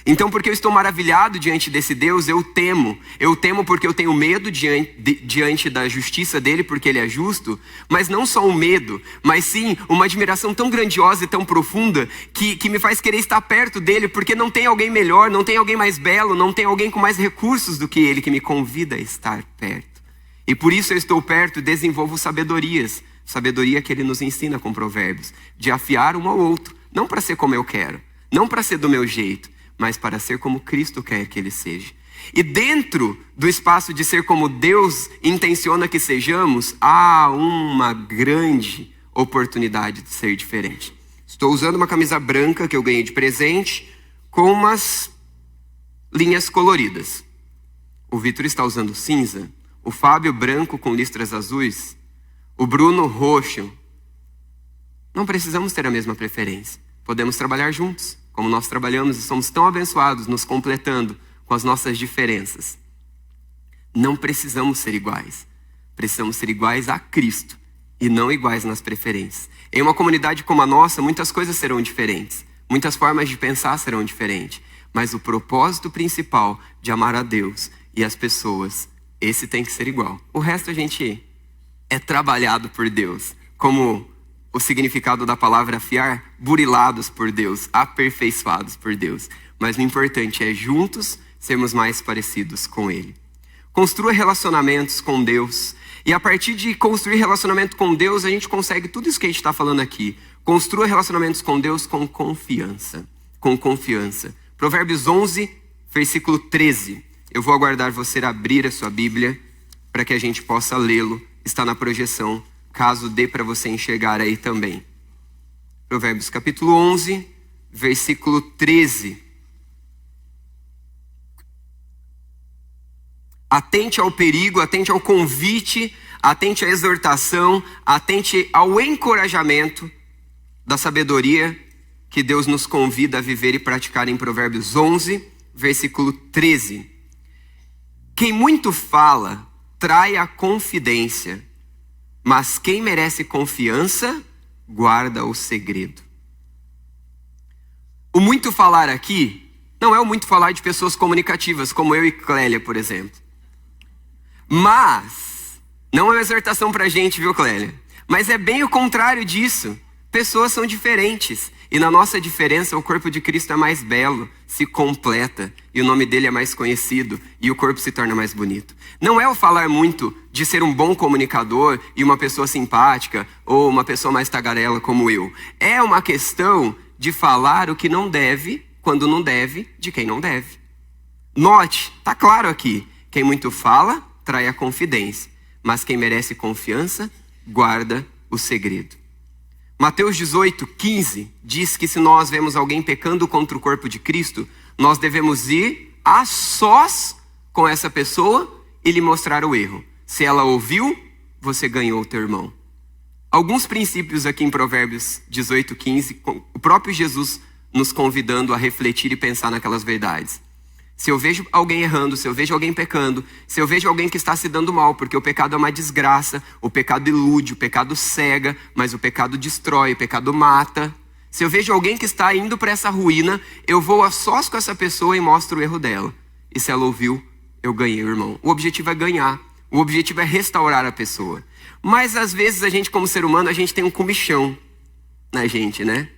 Então, porque eu estou maravilhado diante desse Deus, eu temo. Eu temo porque eu tenho medo diante da justiça dele, porque ele é justo. Mas não só um medo, mas sim uma admiração tão grandiosa e tão profunda que me faz querer estar perto dele, porque não tem alguém melhor, não tem alguém mais belo, não tem alguém com mais recursos do que ele que me convida a estar perto. E por isso eu estou perto e desenvolvo sabedorias. Sabedoria que ele nos ensina com Provérbios. De afiar um ao outro. Não para ser como eu quero, não para ser do meu jeito, mas para ser como Cristo quer que ele seja. E dentro do espaço de ser como Deus intenciona que sejamos, há uma grande oportunidade de ser diferente. Estou usando uma camisa branca que eu ganhei de presente, com umas linhas coloridas. O Vitor está usando cinza, o Fábio branco com listras azuis, o Bruno roxo. Não precisamos ter a mesma preferência. Podemos trabalhar juntos, como nós trabalhamos e somos tão abençoados, nos completando com as nossas diferenças. Não precisamos ser iguais. Precisamos ser iguais a Cristo e não iguais nas preferências. Em uma comunidade como a nossa, muitas coisas serão diferentes. Muitas formas de pensar serão diferentes. Mas o propósito principal de amar a Deus e as pessoas, esse tem que ser igual. O resto a gente é trabalhado por Deus. Como o significado da palavra fiar, burilados por Deus, aperfeiçoados por Deus. Mas o importante é juntos sermos mais parecidos com Ele. Construa relacionamentos com Deus. E a partir de construir relacionamento com Deus, a gente consegue tudo isso que a gente está falando aqui. Construa relacionamentos com Deus com confiança. Com confiança. Provérbios 11, versículo 13. Eu vou aguardar você abrir a sua Bíblia para que a gente possa lê-lo. Está na projeção, caso dê para você enxergar aí também. Provérbios capítulo 11, versículo 13. Atente ao perigo, atente ao convite, atente à exortação, atente ao encorajamento da sabedoria que Deus nos convida a viver e praticar em Provérbios 11, versículo 13. Quem muito fala, trai a confidência, mas quem merece confiança, guarda o segredo. O muito falar aqui não é o muito falar de pessoas comunicativas, como eu e Clélia, por exemplo. Mas, não é uma exortação pra gente, viu, Clélia? Mas é bem o contrário disso. Pessoas são diferentes. E na nossa diferença, o corpo de Cristo é mais belo, se completa. E o nome dele é mais conhecido. E o corpo se torna mais bonito. Não é o falar muito de ser um bom comunicador e uma pessoa simpática ou uma pessoa mais tagarela como eu. É uma questão de falar o que não deve, quando não deve, de quem não deve. Note, tá claro aqui. Quem muito fala, trai a confidência, mas quem merece confiança, guarda o segredo. Mateus 18, 15 diz que se nós vemos alguém pecando contra o corpo de Cristo, nós devemos ir a sós com essa pessoa e lhe mostrar o erro. Se ela ouviu, você ganhou o teu irmão. Alguns princípios aqui em Provérbios 18, 15, o próprio Jesus nos convidando a refletir e pensar naquelas verdades. Se eu vejo alguém errando, se eu vejo alguém pecando, se eu vejo alguém que está se dando mal, porque o pecado é uma desgraça, o pecado ilude, o pecado cega, mas o pecado destrói, o pecado mata. Se eu vejo alguém que está indo para essa ruína, eu vou a sós com essa pessoa e mostro o erro dela. E se ela ouviu, eu ganhei o irmão. O objetivo é ganhar, o objetivo é restaurar a pessoa. Mas às vezes a gente, como ser humano, a gente tem um comichão na gente, né?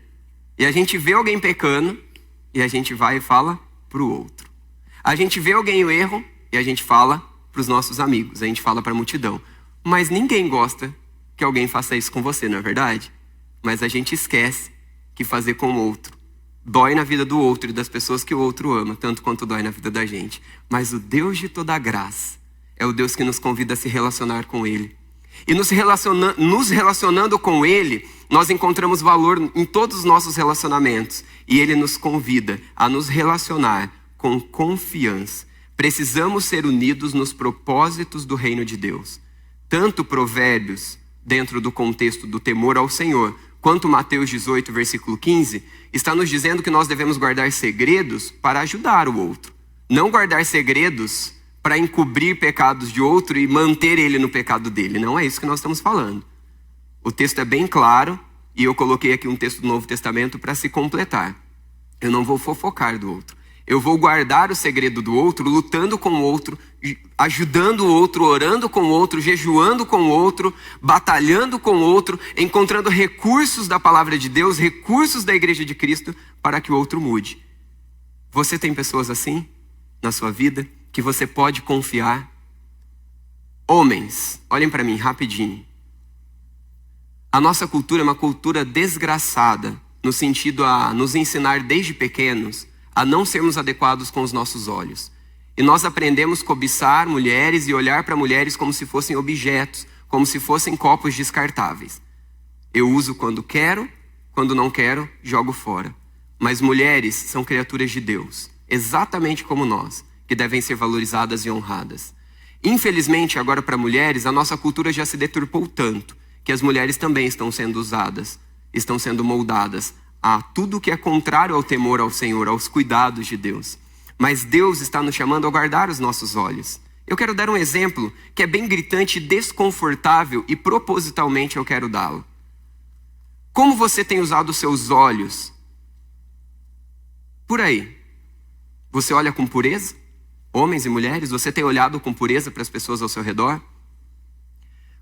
E a gente vê alguém pecando e a gente vai e fala pro outro. A gente vê alguém o erro e a gente fala para os nossos amigos, a gente fala para a multidão. Mas ninguém gosta que alguém faça isso com você, não é verdade? Mas a gente esquece que fazer com o outro dói na vida do outro e das pessoas que o outro ama, tanto quanto dói na vida da gente. Mas o Deus de toda a graça é o Deus que nos convida a se relacionar com Ele. E nos relacionando com Ele, nós encontramos valor em todos os nossos relacionamentos. E Ele nos convida a nos relacionar com confiança. Precisamos ser unidos nos propósitos do reino de Deus. Tanto Provérbios, dentro do contexto do temor ao Senhor, quanto Mateus 18, versículo 15, está nos dizendo que nós devemos guardar segredos para ajudar o outro. Não guardar segredos para encobrir pecados de outro e manter ele no pecado dele. Não é isso que nós estamos falando. O texto é bem claro e eu coloquei aqui um texto do Novo Testamento para se completar. Eu não vou fofocar do outro. Eu vou guardar o segredo do outro, lutando com o outro, ajudando o outro, orando com o outro, jejuando com o outro, batalhando com o outro, encontrando recursos da palavra de Deus, recursos da igreja de Cristo para que o outro mude. Você tem pessoas assim na sua vida que você pode confiar? Homens, olhem para mim rapidinho. A nossa cultura é uma cultura desgraçada, no sentido a nos ensinar desde pequenos a não sermos adequados com os nossos olhos. E nós aprendemos a cobiçar mulheres e olhar para mulheres como se fossem objetos, como se fossem copos descartáveis. Eu uso quando quero, quando não quero, jogo fora. Mas mulheres são criaturas de Deus, exatamente como nós, que devem ser valorizadas e honradas. Infelizmente, agora para mulheres, a nossa cultura já se deturpou tanto, que as mulheres também estão sendo usadas, estão sendo moldadas a tudo que é contrário ao temor ao Senhor, aos cuidados de Deus. Mas Deus está nos chamando a guardar os nossos olhos. Eu quero dar um exemplo que é bem gritante e desconfortável e propositalmente eu quero dá-lo. Como você tem usado os seus olhos por aí? Você olha com pureza? Homens e mulheres, você tem olhado com pureza para as pessoas ao seu redor?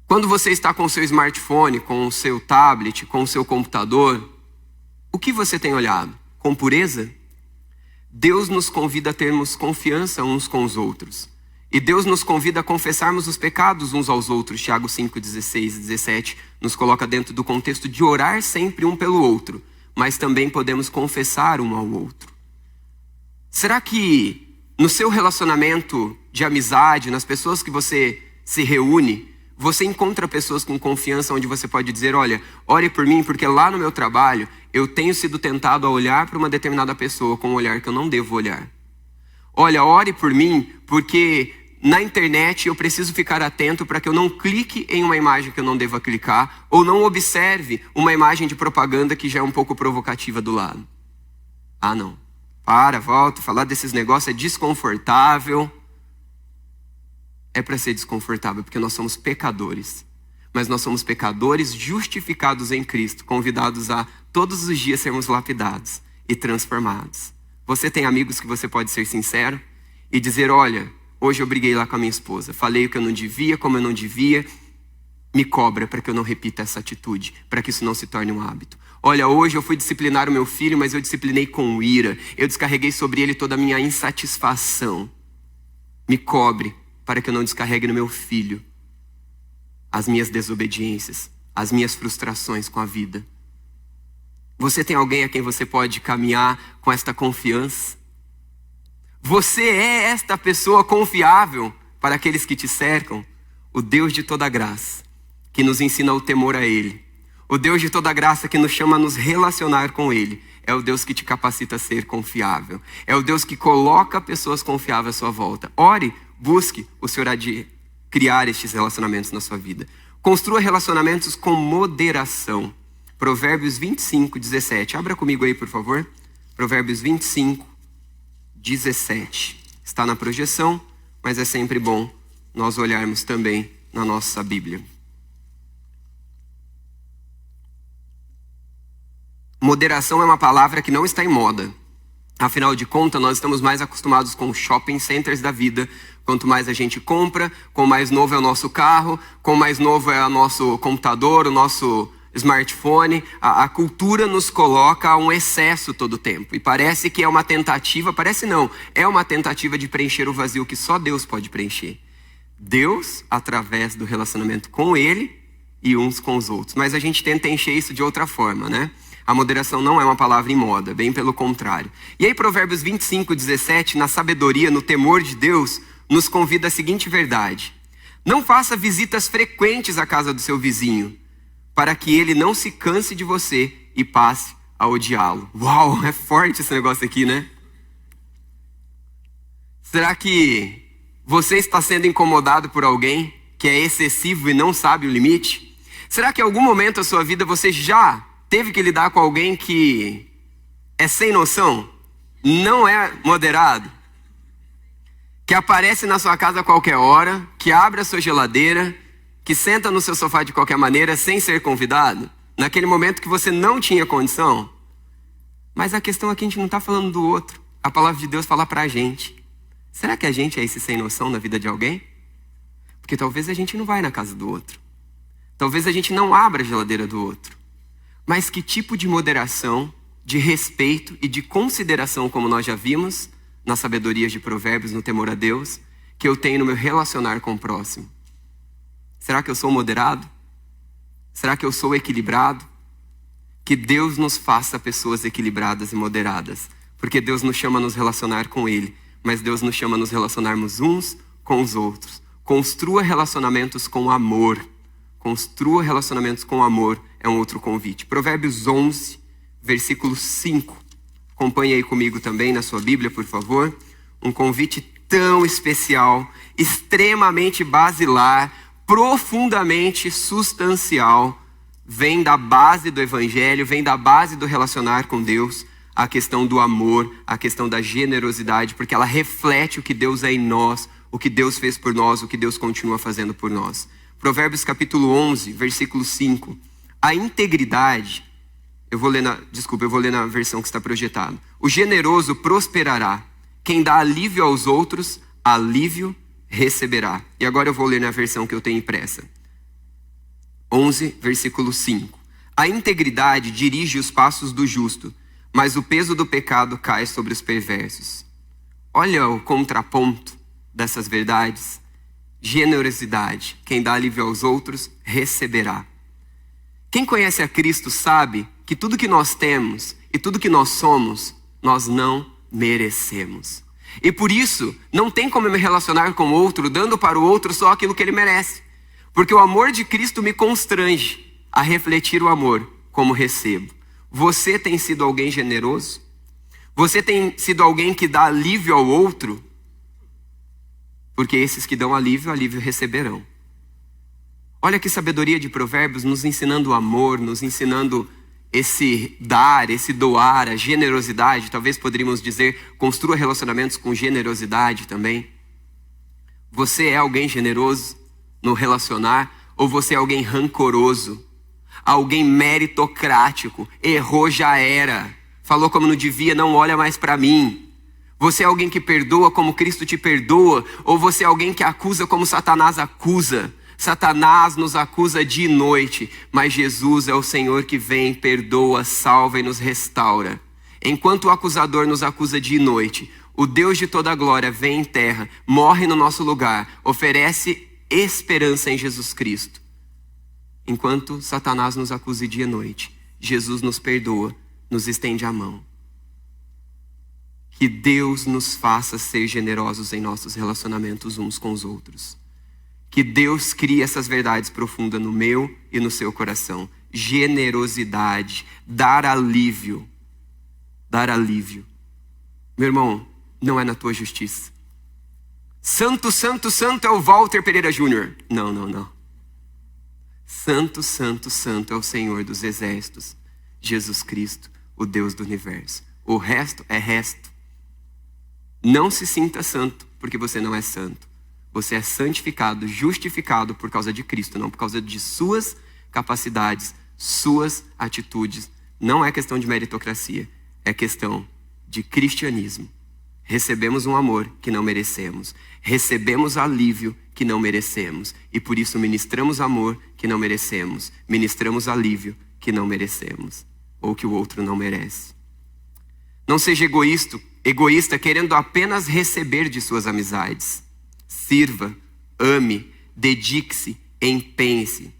Quando você está com o seu smartphone, com o seu tablet, com o seu computador, o que você tem olhado? Com pureza? Deus nos convida a termos confiança uns com os outros. E Deus nos convida a confessarmos os pecados uns aos outros. Tiago 5, 16 e 17 nos coloca dentro do contexto de orar sempre um pelo outro, mas também podemos confessar um ao outro. Será que no seu relacionamento de amizade, nas pessoas que você se reúne, você encontra pessoas com confiança onde você pode dizer, olha, ore por mim, porque lá no meu trabalho eu tenho sido tentado a olhar para uma determinada pessoa com um olhar que eu não devo olhar. Olha, ore por mim, porque na internet eu preciso ficar atento para que eu não clique em uma imagem que eu não deva clicar, ou não observe uma imagem de propaganda que já é um pouco provocativa do lado. Ah, não. Volta, falar desses negócios é desconfortável. É para ser desconfortável, porque nós somos pecadores. Mas nós somos pecadores justificados em Cristo, convidados a todos os dias sermos lapidados e transformados. Você tem amigos que você pode ser sincero e dizer, olha, hoje eu briguei lá com a minha esposa, falei o que eu não devia, como eu não devia, me cobra para que eu não repita essa atitude, para que isso não se torne um hábito. Olha, hoje eu fui disciplinar o meu filho, mas eu disciplinei com ira, eu descarreguei sobre ele toda a minha insatisfação. Me cobre para que eu não descarregue no meu filho as minhas desobediências, as minhas frustrações com a vida. Você tem alguém a quem você pode caminhar com esta confiança? Você é esta pessoa confiável para aqueles que te cercam? O Deus de toda graça, que nos ensina o temor a Ele. O Deus de toda graça que nos chama a nos relacionar com Ele. É o Deus que te capacita a ser confiável. É o Deus que coloca pessoas confiáveis à sua volta. Ore, busque, o Senhor há de criar estes relacionamentos na sua vida. Construa relacionamentos com moderação. Provérbios 25, 17. Abra comigo aí, por favor. Provérbios 25, 17. Está na projeção, mas é sempre bom nós olharmos também na nossa Bíblia. Moderação é uma palavra que não está em moda. Afinal de contas, nós estamos mais acostumados com os shopping centers da vida. Quanto mais a gente compra, com mais novo é o nosso carro, com mais novo é o nosso computador, o nosso smartphone. A cultura nos coloca a um excesso todo o tempo. E parece que é uma tentativa, parece não, é uma tentativa de preencher o vazio que só Deus pode preencher. Deus, através do relacionamento com Ele e uns com os outros. Mas a gente tenta encher isso de outra forma, né? A moderação não é uma palavra em moda, bem pelo contrário. E aí Provérbios 25, 17, na sabedoria, no temor de Deus, nos convida a seguinte verdade. Não faça visitas frequentes à casa do seu vizinho, para que ele não se canse de você e passe a odiá-lo. Uau, é forte esse negócio aqui, né? Será que você está sendo incomodado por alguém que é excessivo e não sabe o limite? Será que em algum momento da sua vida você já teve que lidar com alguém que é sem noção, não é moderado, que aparece na sua casa a qualquer hora, que abre a sua geladeira, que senta no seu sofá de qualquer maneira sem ser convidado, naquele momento que você não tinha condição? Mas a questão aqui, a gente não está falando do outro. A palavra de Deus fala para a gente. Será que a gente é esse sem noção na vida de alguém? Porque talvez a gente não vai na casa do outro. Talvez a gente não abra a geladeira do outro. Mas que tipo de moderação, de respeito e de consideração, como nós já vimos nas sabedorias de Provérbios, no temor a Deus, que eu tenho no meu relacionar com o próximo? Será que eu sou moderado? Será que eu sou equilibrado? Que Deus nos faça pessoas equilibradas e moderadas, porque Deus nos chama a nos relacionar com Ele, mas Deus nos chama a nos relacionarmos uns com os outros. Construa relacionamentos com amor. Construa relacionamentos com amor é um outro convite. Provérbios 11, versículo 5. Acompanhe aí comigo também na sua Bíblia, por favor. Um convite tão especial, extremamente basilar, profundamente substancial. Vem da base do Evangelho, vem da base do relacionar com Deus. A questão do amor, a questão da generosidade, porque ela reflete o que Deus é em nós, o que Deus fez por nós, o que Deus continua fazendo por nós. Provérbios capítulo 11, versículo 5. A integridade, eu vou ler na versão que está projetada. O generoso prosperará. Quem dá alívio aos outros, alívio receberá. E agora eu vou ler na versão que eu tenho impressa. 11, versículo 5. A integridade dirige os passos do justo, mas o peso do pecado cai sobre os perversos. Olha o contraponto dessas verdades. Generosidade. Quem dá alívio aos outros, receberá. Quem conhece a Cristo sabe que tudo que nós temos e tudo que nós somos, nós não merecemos. E por isso, não tem como eu me relacionar com o outro, dando para o outro só aquilo que ele merece. Porque o amor de Cristo me constrange a refletir o amor como recebo. Você tem sido alguém generoso? Você tem sido alguém que dá alívio ao outro? Porque esses que dão alívio, alívio receberão. Olha que sabedoria de Provérbios, nos ensinando o amor, nos ensinando esse dar, esse doar, a generosidade. Talvez poderíamos dizer, construa relacionamentos com generosidade também. Você é alguém generoso no relacionar? Ou você é alguém rancoroso? Alguém meritocrático? Errou, já era. Falou como não devia, não olha mais para mim. Você é alguém que perdoa como Cristo te perdoa? Ou você é alguém que acusa como Satanás acusa? Satanás nos acusa dia e noite, mas Jesus é o Senhor que vem, perdoa, salva e nos restaura. Enquanto o acusador nos acusa dia e noite, o Deus de toda a glória vem em terra, morre no nosso lugar, oferece esperança em Jesus Cristo. Enquanto Satanás nos acusa dia e noite, Jesus nos perdoa, nos estende a mão. Que Deus nos faça ser generosos em nossos relacionamentos uns com os outros. Que Deus crie essas verdades profundas no meu e no seu coração. Generosidade, dar alívio. Dar alívio. Meu irmão, não é na tua justiça. Santo, santo, santo é o Walter Pereira Júnior. Não, não, não. Santo, santo, santo é o Senhor dos exércitos. Jesus Cristo, o Deus do universo. O resto é resto. Não se sinta santo, porque você não é santo. Você é santificado, justificado por causa de Cristo, não por causa de suas capacidades, suas atitudes. Não é questão de meritocracia, é questão de cristianismo. Recebemos um amor que não merecemos. Recebemos alívio que não merecemos. E por isso ministramos amor que não merecemos. Ministramos alívio que não merecemos. Ou que o outro não merece. Não seja egoísta querendo apenas receber de suas amizades. Sirva, ame, dedique-se, empenhe-se.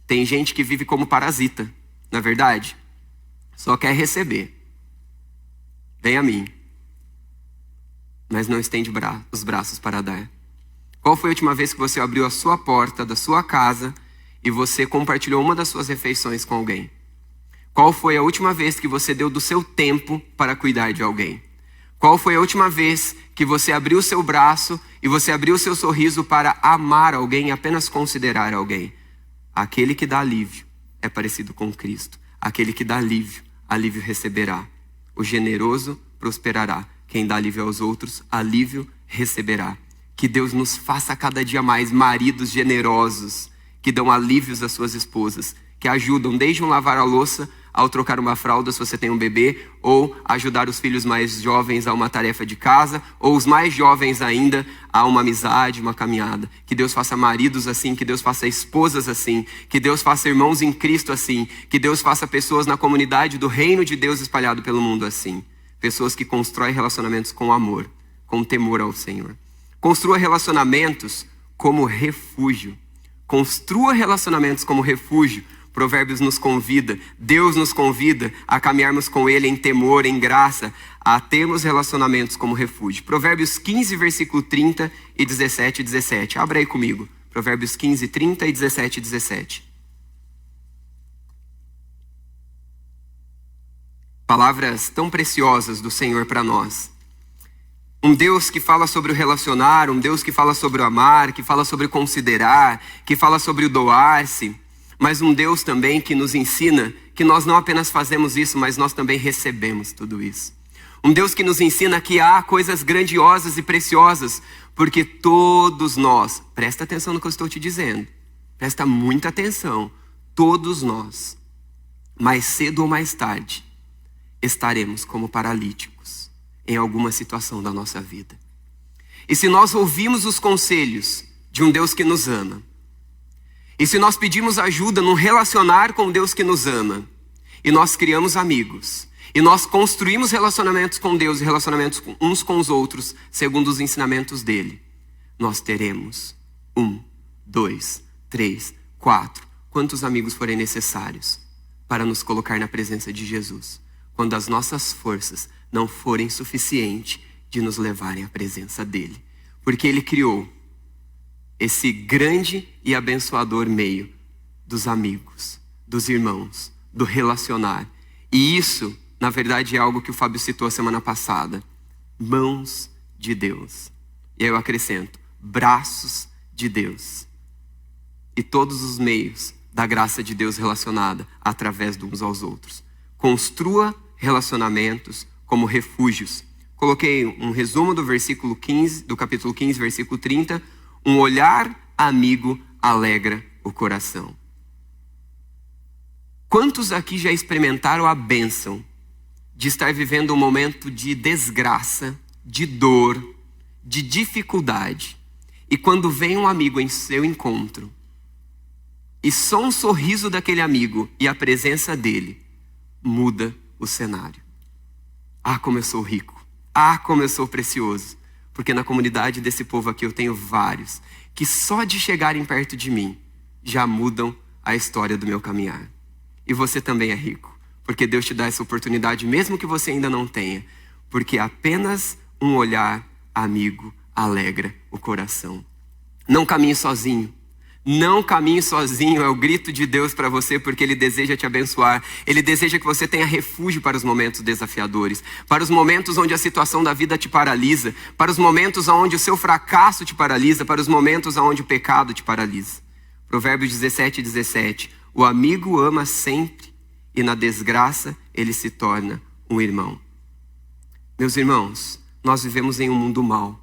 Tem gente que vive como parasita, não é verdade? Só quer receber. Vem a mim. Mas não estende os braços para dar. Qual foi a última vez que você abriu a sua porta da sua casa e você compartilhou uma das suas refeições com alguém? Qual foi a última vez que você deu do seu tempo para cuidar de alguém? Qual foi a última vez que você abriu o seu braço e você abriu o seu sorriso para amar alguém e apenas considerar alguém? Aquele que dá alívio é parecido com Cristo. Aquele que dá alívio, alívio receberá. O generoso prosperará. Quem dá alívio aos outros, alívio receberá. Que Deus nos faça cada dia mais maridos generosos, que dão alívios às suas esposas, que ajudam desde um lavar a louça, ao trocar uma fralda se você tem um bebê, ou ajudar os filhos mais jovens a uma tarefa de casa, ou os mais jovens ainda a uma amizade, uma caminhada. Que Deus faça maridos assim, que Deus faça esposas assim, que Deus faça irmãos em Cristo assim, que Deus faça pessoas na comunidade do reino de Deus espalhado pelo mundo assim. Pessoas que constroem relacionamentos com amor, com temor ao Senhor. Construa relacionamentos como refúgio. Construa relacionamentos como refúgio. Provérbios nos convida, Deus nos convida a caminharmos com Ele em temor, em graça, a termos relacionamentos como refúgio. Provérbios 15, versículo 30 e 17 e 17. Abra aí comigo. Provérbios 15, 30 e 17 e 17. Palavras tão preciosas do Senhor para nós. Um Deus que fala sobre o relacionar, um Deus que fala sobre o amar, que fala sobre o considerar, que fala sobre o doar-se. Mas um Deus também que nos ensina que nós não apenas fazemos isso, mas nós também recebemos tudo isso. Um Deus que nos ensina que há coisas grandiosas e preciosas, porque todos nós, presta atenção no que eu estou te dizendo, presta muita atenção, todos nós, mais cedo ou mais tarde, estaremos como paralíticos em alguma situação da nossa vida. E se nós ouvirmos os conselhos de um Deus que nos ama, E se nós pedimos ajuda num relacionar com Deus que nos ama, e nós criamos amigos, e nós construímos relacionamentos com Deus e relacionamentos uns com os outros, segundo os ensinamentos dele, nós teremos 1, 2, 3, 4, quantos amigos forem necessários para nos colocar na presença de Jesus, quando as nossas forças não forem suficientes de nos levarem à presença dele. Porque ele criou esse grande e abençoador meio dos amigos, dos irmãos, do relacionar. E isso, na verdade, é algo que o Fábio citou a semana passada. Mãos de Deus. E aí eu acrescento, braços de Deus. E todos os meios da graça de Deus relacionada através de uns aos outros. Construa relacionamentos como refúgios. Coloquei um resumo do versículo 15, do capítulo 15, versículo 30. Um olhar amigo alegra o coração. Quantos aqui já experimentaram a bênção de estar vivendo um momento de desgraça, de dor, de dificuldade, e quando vem um amigo em seu encontro, e só um sorriso daquele amigo e a presença dele muda o cenário? Ah, como eu sou rico! Ah, como eu sou precioso! Porque na comunidade desse povo aqui eu tenho vários que só de chegarem perto de mim já mudam a história do meu caminhar. E você também é rico, porque Deus te dá essa oportunidade mesmo que você ainda não tenha, porque apenas um olhar amigo alegra o coração. Não caminhe sozinho. Não caminhe sozinho, é o grito de Deus para você, porque Ele deseja te abençoar. Ele deseja que você tenha refúgio para os momentos desafiadores, para os momentos onde a situação da vida te paralisa, para os momentos onde o seu fracasso te paralisa, para os momentos onde o pecado te paralisa. Provérbios 17:17. O amigo ama sempre e na desgraça ele se torna um irmão. Meus irmãos, nós vivemos em um mundo mau,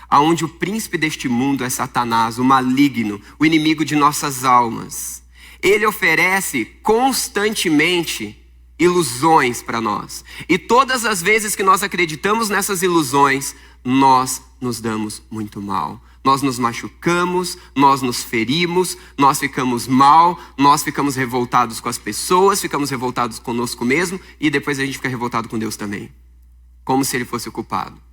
aonde o príncipe deste mundo é Satanás, o maligno, o inimigo de nossas almas. Ele oferece constantemente ilusões para nós. E todas as vezes que nós acreditamos nessas ilusões, nós nos damos muito mal. Nós nos machucamos, nós nos ferimos, nós ficamos mal, nós ficamos revoltados com as pessoas, ficamos revoltados conosco mesmo e depois a gente fica revoltado com Deus também. Como se Ele fosse o culpado.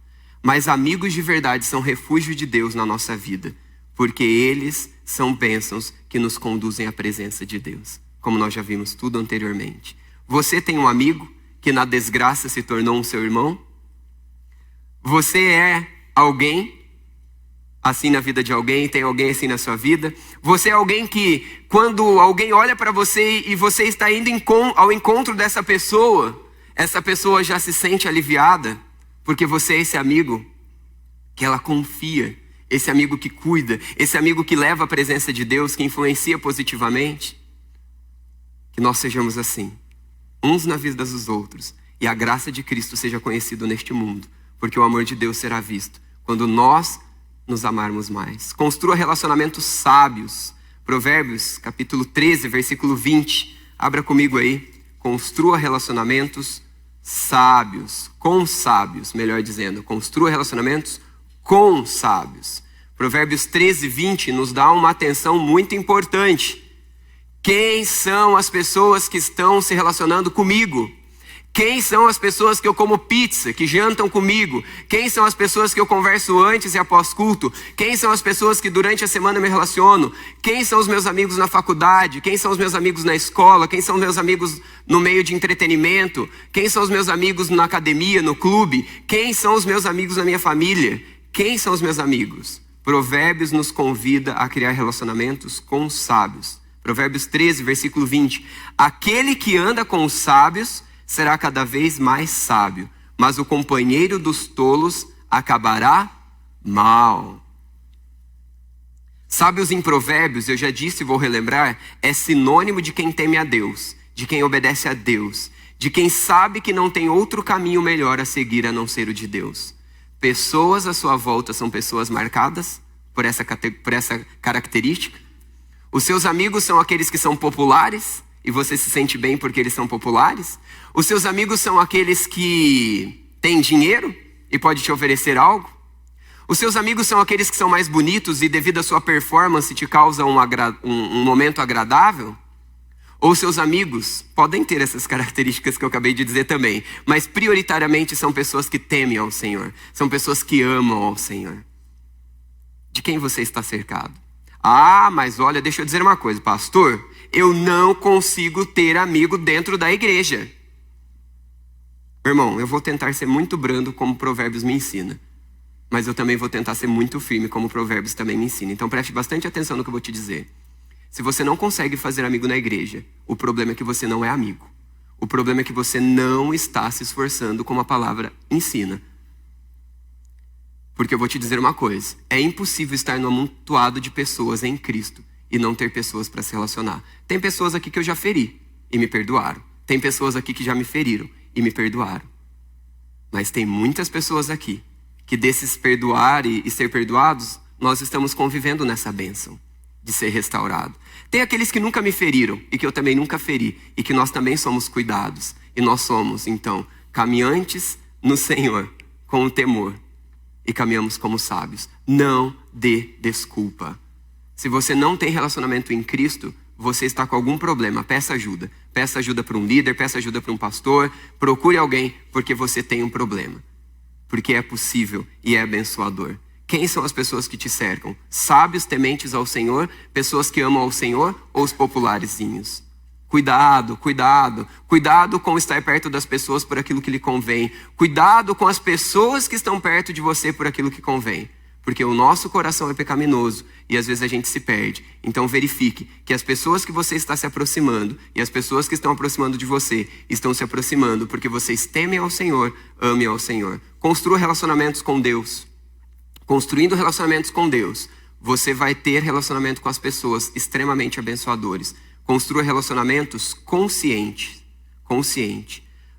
Mas amigos de verdade são refúgio de Deus na nossa vida, porque eles são bênçãos que nos conduzem à presença de Deus, como nós já vimos tudo anteriormente. Você tem um amigo que na desgraça se tornou um seu irmão? Você é alguém assim na vida de alguém? Tem alguém assim na sua vida? Você é alguém que quando alguém olha para você e você está indo ao encontro dessa pessoa, essa pessoa já se sente aliviada? Porque você é esse amigo que ela confia, esse amigo que cuida, esse amigo que leva a presença de Deus, que influencia positivamente. Que nós sejamos assim, uns na vida dos outros, e a graça de Cristo seja conhecida neste mundo, porque o amor de Deus será visto quando nós nos amarmos mais. Construa relacionamentos sábios. Provérbios, capítulo 13, versículo 20. Abra comigo aí. Construa relacionamentos sábios, com sábios, melhor dizendo. Construa relacionamentos com sábios. Provérbios 13, 20 nos dá uma atenção muito importante. Quem são as pessoas que estão se relacionando comigo? Quem são as pessoas que eu como pizza, que jantam comigo? Quem são as pessoas que eu converso antes e após culto? Quem são as pessoas que durante a semana me relaciono? Quem são os meus amigos na faculdade? Quem são os meus amigos na escola? Quem são os meus amigos no meio de entretenimento? Quem são os meus amigos na academia, no clube? Quem são os meus amigos na minha família? Quem são os meus amigos? Provérbios nos convida a criar relacionamentos com os sábios. Provérbios 13, versículo 20. Aquele que anda com os sábios será cada vez mais sábio, mas o companheiro dos tolos acabará mal. Sábios em Provérbios, eu já disse e vou relembrar, é sinônimo de quem teme a Deus, de quem obedece a Deus, de quem sabe que não tem outro caminho melhor a seguir a não ser o de Deus. Pessoas à sua volta são pessoas marcadas por essa característica. Os seus amigos são aqueles que são populares, e você se sente bem porque eles são populares. Os seus amigos são aqueles que têm dinheiro e podem te oferecer algo. Os seus amigos são aqueles que são mais bonitos e devido à sua performance te causam um momento agradável? Ou seus amigos podem ter essas características que eu acabei de dizer também, mas prioritariamente são pessoas que temem ao Senhor, são pessoas que amam ao Senhor. De quem você está cercado? Ah, mas olha, deixa eu dizer uma coisa, pastor, eu não consigo ter amigo dentro da igreja. Meu irmão, eu vou tentar ser muito brando como Provérbios me ensina, mas eu também vou tentar ser muito firme como Provérbios também me ensina. Então preste bastante atenção no que eu vou te dizer. Se você não consegue fazer amigo na igreja, o problema é que você não é amigo. O problema é que você não está se esforçando como a palavra ensina. Porque eu vou te dizer uma coisa, é impossível estar num amontoado de pessoas em Cristo e não ter pessoas para se relacionar. Tem pessoas aqui que eu já feri e me perdoaram. Tem pessoas aqui que já me feriram e me perdoaram. Mas tem muitas pessoas aqui que desses perdoar e ser perdoados, nós estamos convivendo nessa bênção de ser restaurado. Tem aqueles que nunca me feriram e que eu também nunca feri e que nós também somos cuidados. E nós somos, então, caminhantes no Senhor com o temor e caminhamos como sábios. Não dê desculpa. Se você não tem relacionamento em Cristo, você está com algum problema, peça ajuda. Peça ajuda para um líder, peça ajuda para um pastor, procure alguém porque você tem um problema. Porque é possível e é abençoador. Quem são as pessoas que te cercam? Sábios, tementes ao Senhor, pessoas que amam ao Senhor ou os popularezinhos? Cuidado, cuidado, cuidado com estar perto das pessoas por aquilo que lhe convém. Cuidado com as pessoas que estão perto de você por aquilo que convém. Porque o nosso coração é pecaminoso e às vezes a gente se perde. Então verifique que as pessoas que você está se aproximando e as pessoas que estão aproximando de você estão se aproximando porque vocês temem ao Senhor, amem ao Senhor. Construa relacionamentos com Deus. Construindo relacionamentos com Deus, você vai ter relacionamento com as pessoas extremamente abençoadores. Construa relacionamentos consciente.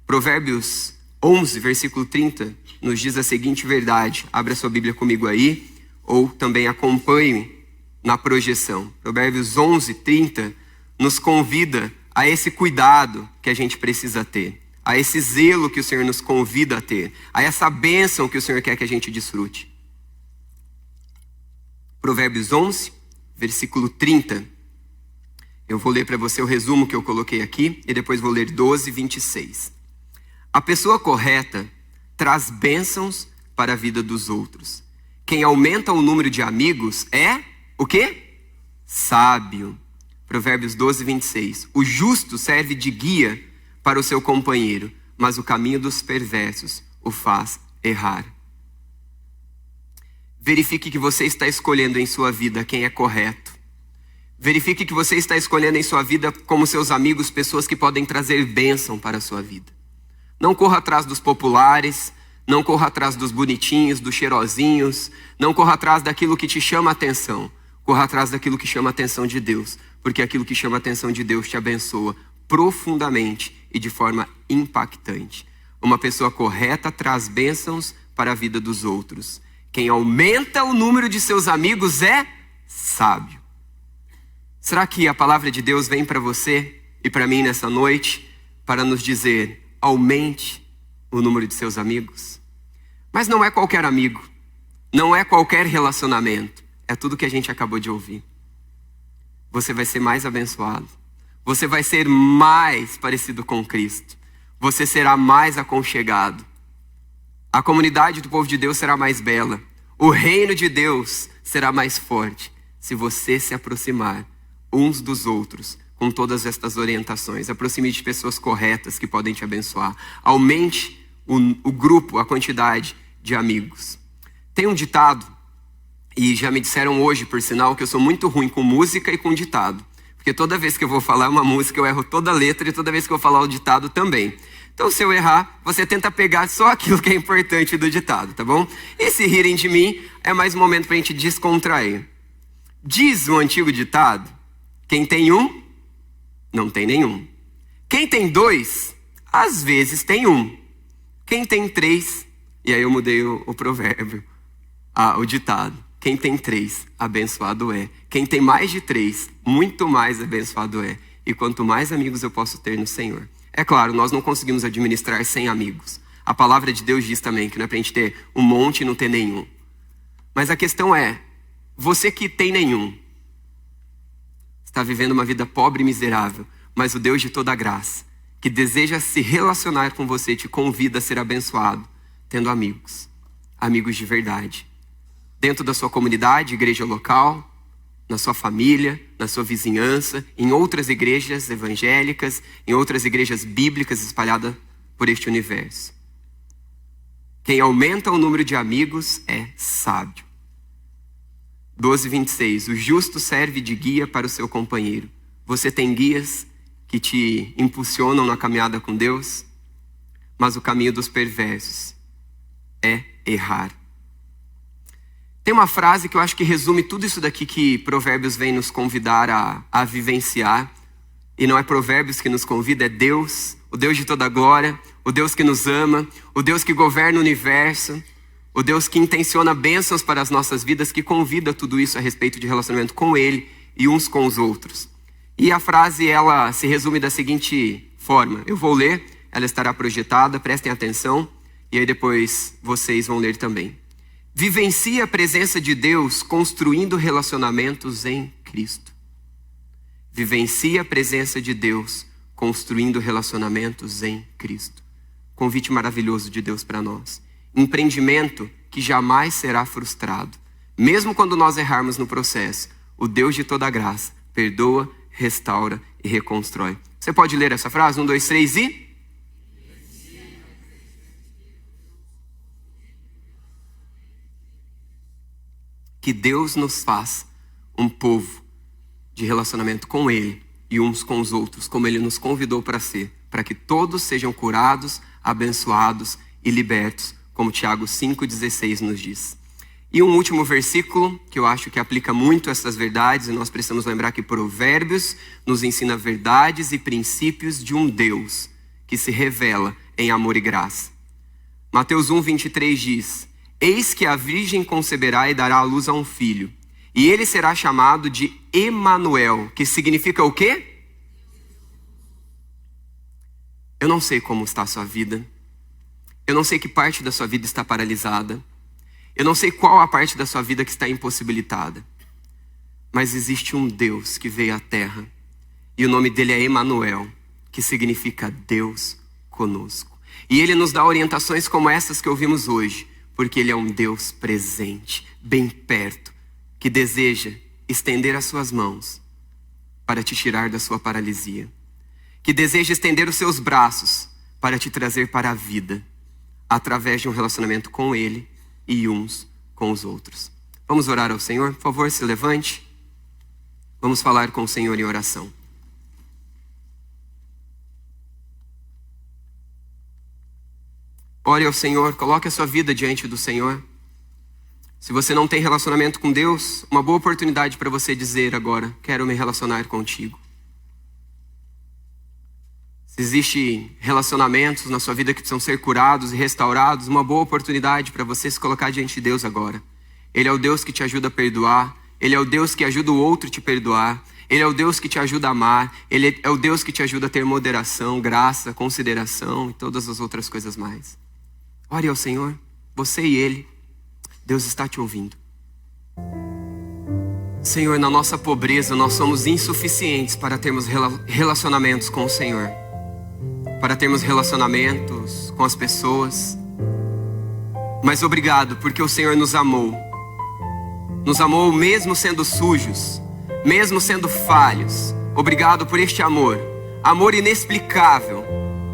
Provérbios 11, versículo 30, nos diz a seguinte verdade. Abra sua Bíblia comigo aí, ou também acompanhe na projeção. Provérbios 11, 30, nos convida a esse cuidado que a gente precisa ter. A esse zelo que o Senhor nos convida a ter. A essa bênção que o Senhor quer que a gente desfrute. Provérbios 11, versículo 30. Eu vou ler para você o resumo que eu coloquei aqui e depois vou ler 12, 26. A pessoa correta traz bênçãos para a vida dos outros. Quem aumenta o número de amigos é o quê? Sábio. Provérbios 12, 26. O justo serve de guia para o seu companheiro, mas o caminho dos perversos o faz errar. Verifique que você está escolhendo em sua vida quem é correto. Verifique que você está escolhendo em sua vida como seus amigos pessoas que podem trazer bênção para a sua vida. Não corra atrás dos populares, não corra atrás dos bonitinhos, dos cheirosinhos, não corra atrás daquilo que te chama a atenção. Corra atrás daquilo que chama a atenção de Deus, porque aquilo que chama a atenção de Deus te abençoa profundamente e de forma impactante. Uma pessoa correta traz bênçãos para a vida dos outros. Quem aumenta o número de seus amigos é sábio. Será que a palavra de Deus vem para você e para mim nessa noite para nos dizer, aumente o número de seus amigos? Mas não é qualquer amigo, não é qualquer relacionamento, é tudo que a gente acabou de ouvir. Você vai ser mais abençoado, você vai ser mais parecido com Cristo, você será mais aconchegado. A comunidade do povo de Deus será mais bela. O reino de Deus será mais forte se você se aproximar uns dos outros com todas estas orientações. Aproxime de pessoas corretas que podem te abençoar. Aumente o grupo, a quantidade de amigos. Tem um ditado, e já me disseram hoje, por sinal, que eu sou muito ruim com música e com ditado. Porque toda vez que eu vou falar uma música, eu erro toda a letra, e toda vez que eu vou falar o ditado também. Então, se eu errar, você tenta pegar só aquilo que é importante do ditado, tá bom? E se rirem de mim, é mais um momento pra gente descontrair. Diz o antigo ditado, quem tem um, não tem nenhum. Quem tem dois, às vezes tem um. Quem tem três, e aí eu mudei o provérbio, o ditado. Quem tem três, abençoado é. Quem tem mais de três, muito mais abençoado é. E quanto mais amigos eu posso ter no Senhor. É claro, nós não conseguimos administrar sem amigos. A palavra de Deus diz também que não é pra gente ter um monte e não ter nenhum. Mas a questão é, você que tem nenhum, está vivendo uma vida pobre e miserável, mas o Deus de toda graça, que deseja se relacionar com você, te convida a ser abençoado, tendo amigos de verdade. Dentro da sua comunidade, igreja local, na sua família, na sua vizinhança, em outras igrejas evangélicas, em outras igrejas bíblicas espalhadas por este universo. Quem aumenta o número de amigos é sábio. 12:26. O justo serve de guia para o seu companheiro. Você tem guias que te impulsionam na caminhada com Deus, mas o caminho dos perversos é errar. Tem uma frase que eu acho que resume tudo isso daqui que Provérbios vem nos convidar a vivenciar. E não é Provérbios que nos convida, é Deus, o Deus de toda glória, o Deus que nos ama, o Deus que governa o universo, o Deus que intenciona bênçãos para as nossas vidas, que convida tudo isso a respeito de relacionamento com Ele e uns com os outros. E a frase, ela se resume da seguinte forma. Eu vou ler, ela estará projetada, prestem atenção, e aí depois vocês vão ler também. Vivencie a presença de Deus construindo relacionamentos em Cristo. Vivencie a presença de Deus construindo relacionamentos em Cristo. Convite maravilhoso de Deus para nós. Empreendimento que jamais será frustrado. Mesmo quando nós errarmos no processo, o Deus de toda graça perdoa, restaura e reconstrói. Você pode ler essa frase? 1, 2, 3 e... Que Deus nos faz um povo de relacionamento com Ele e uns com os outros, como Ele nos convidou para ser, para que todos sejam curados, abençoados e libertos, como Tiago 5,16 nos diz. E um último versículo, que eu acho que aplica muito essas verdades, e nós precisamos lembrar que Provérbios nos ensina verdades e princípios de um Deus que se revela em amor e graça. Mateus 1,23 diz: Eis que a virgem conceberá e dará à luz a um filho, e ele será chamado de Emanuel, que significa o quê? Eu não sei como está a sua vida. Eu não sei que parte da sua vida está paralisada. Eu não sei qual a parte da sua vida que está impossibilitada. Mas existe um Deus que veio à terra, e o nome dele é Emanuel, que significa Deus conosco. E ele nos dá orientações como essas que ouvimos hoje, porque Ele é um Deus presente, bem perto, que deseja estender as suas mãos para te tirar da sua paralisia, que deseja estender os seus braços para te trazer para a vida, através de um relacionamento com Ele e uns com os outros. Vamos orar ao Senhor? Por favor, se levante. Vamos falar com o Senhor em oração. Ore ao Senhor, coloque a sua vida diante do Senhor. Se você não tem relacionamento com Deus, uma boa oportunidade para você dizer agora: quero me relacionar contigo. Se existem relacionamentos na sua vida que precisam ser curados e restaurados, uma boa oportunidade para você se colocar diante de Deus agora. Ele é o Deus que te ajuda a perdoar. Ele é o Deus que ajuda o outro a te perdoar. Ele é o Deus que te ajuda a amar. Ele é o Deus que te ajuda a ter moderação, graça, consideração e todas as outras coisas mais. Ore ao Senhor, você e Ele. Deus está te ouvindo. Senhor, na nossa pobreza nós somos insuficientes para termos relacionamentos com o Senhor, para termos relacionamentos com as pessoas. Mas obrigado, porque o Senhor nos amou mesmo sendo sujos, mesmo sendo falhos. Obrigado por este amor inexplicável,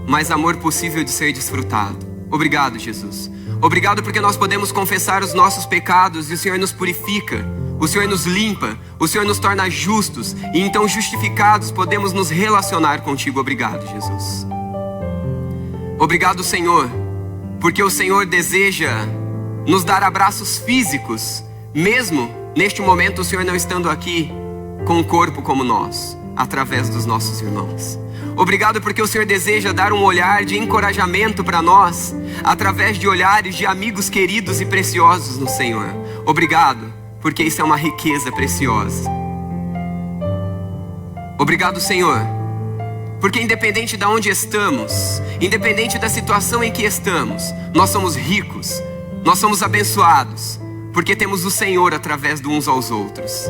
mas amor possível de ser desfrutado. Obrigado, Jesus. Obrigado porque nós podemos confessar os nossos pecados e o Senhor nos purifica, o Senhor nos limpa, o Senhor nos torna justos, e então justificados podemos nos relacionar contigo. Obrigado, Jesus. Obrigado, Senhor, porque o Senhor deseja nos dar abraços físicos, mesmo neste momento o Senhor não estando aqui com um corpo como nós, através dos nossos irmãos. Obrigado porque o Senhor deseja dar um olhar de encorajamento para nós, através de olhares de amigos queridos e preciosos no Senhor. Obrigado, porque isso é uma riqueza preciosa. Obrigado, Senhor, porque independente de onde estamos, independente da situação em que estamos, nós somos ricos, nós somos abençoados, porque temos o Senhor através de uns aos outros.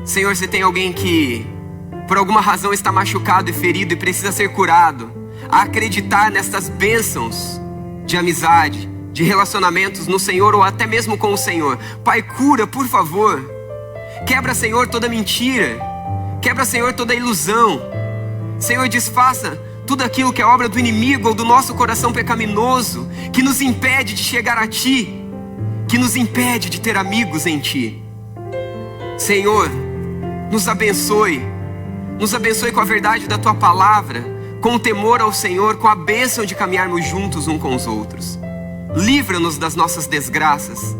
Senhor, se tem alguém que por alguma razão está machucado e ferido e precisa ser curado, a acreditar nestas bênçãos de amizade, de relacionamentos no Senhor ou até mesmo com o Senhor. Pai, cura, por favor. Quebra, Senhor, toda mentira. Quebra, Senhor, toda ilusão. Senhor, desfaça tudo aquilo que é obra do inimigo ou do nosso coração pecaminoso, que nos impede de chegar a Ti, que nos impede de ter amigos em Ti. Senhor, nos abençoe com a verdade da Tua palavra, com o temor ao Senhor, com a bênção de caminharmos juntos uns com os outros. Livra-nos das nossas desgraças.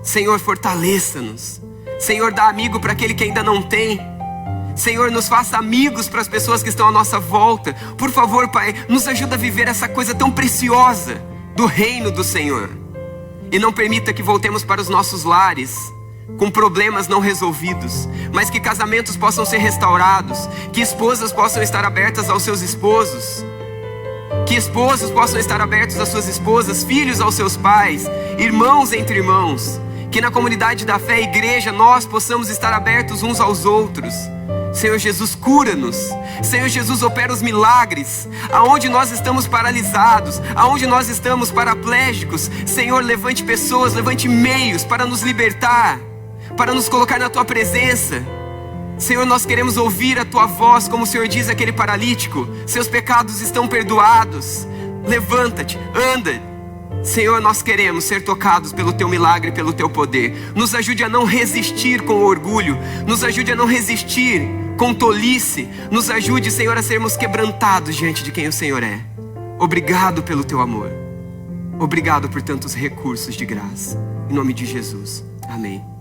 Senhor, fortaleça-nos. Senhor, dá amigo para aquele que ainda não tem. Senhor, nos faça amigos para as pessoas que estão à nossa volta. Por favor, Pai, nos ajuda a viver essa coisa tão preciosa do reino do Senhor. E não permita que voltemos para os nossos lares com problemas não resolvidos, mas que casamentos possam ser restaurados, que esposas possam estar abertas aos seus esposos, que esposos possam estar abertos às suas esposas, filhos aos seus pais, irmãos entre irmãos, que na comunidade da fé, igreja, nós possamos estar abertos uns aos outros. Senhor Jesus, cura-nos. Senhor Jesus, opera os milagres. Aonde nós estamos paralisados, aonde nós estamos paraplégicos, Senhor, levante pessoas, levante meios para nos libertar, para nos colocar na Tua presença. Senhor, nós queremos ouvir a Tua voz, como o Senhor diz àquele paralítico: seus pecados estão perdoados, levanta-te, anda. Senhor, nós queremos ser tocados pelo Teu milagre, pelo Teu poder. Nos ajude a não resistir com orgulho, nos ajude a não resistir com tolice, nos ajude, Senhor, a sermos quebrantados diante de quem o Senhor é. Obrigado pelo Teu amor, obrigado por tantos recursos de graça, em nome de Jesus, amém.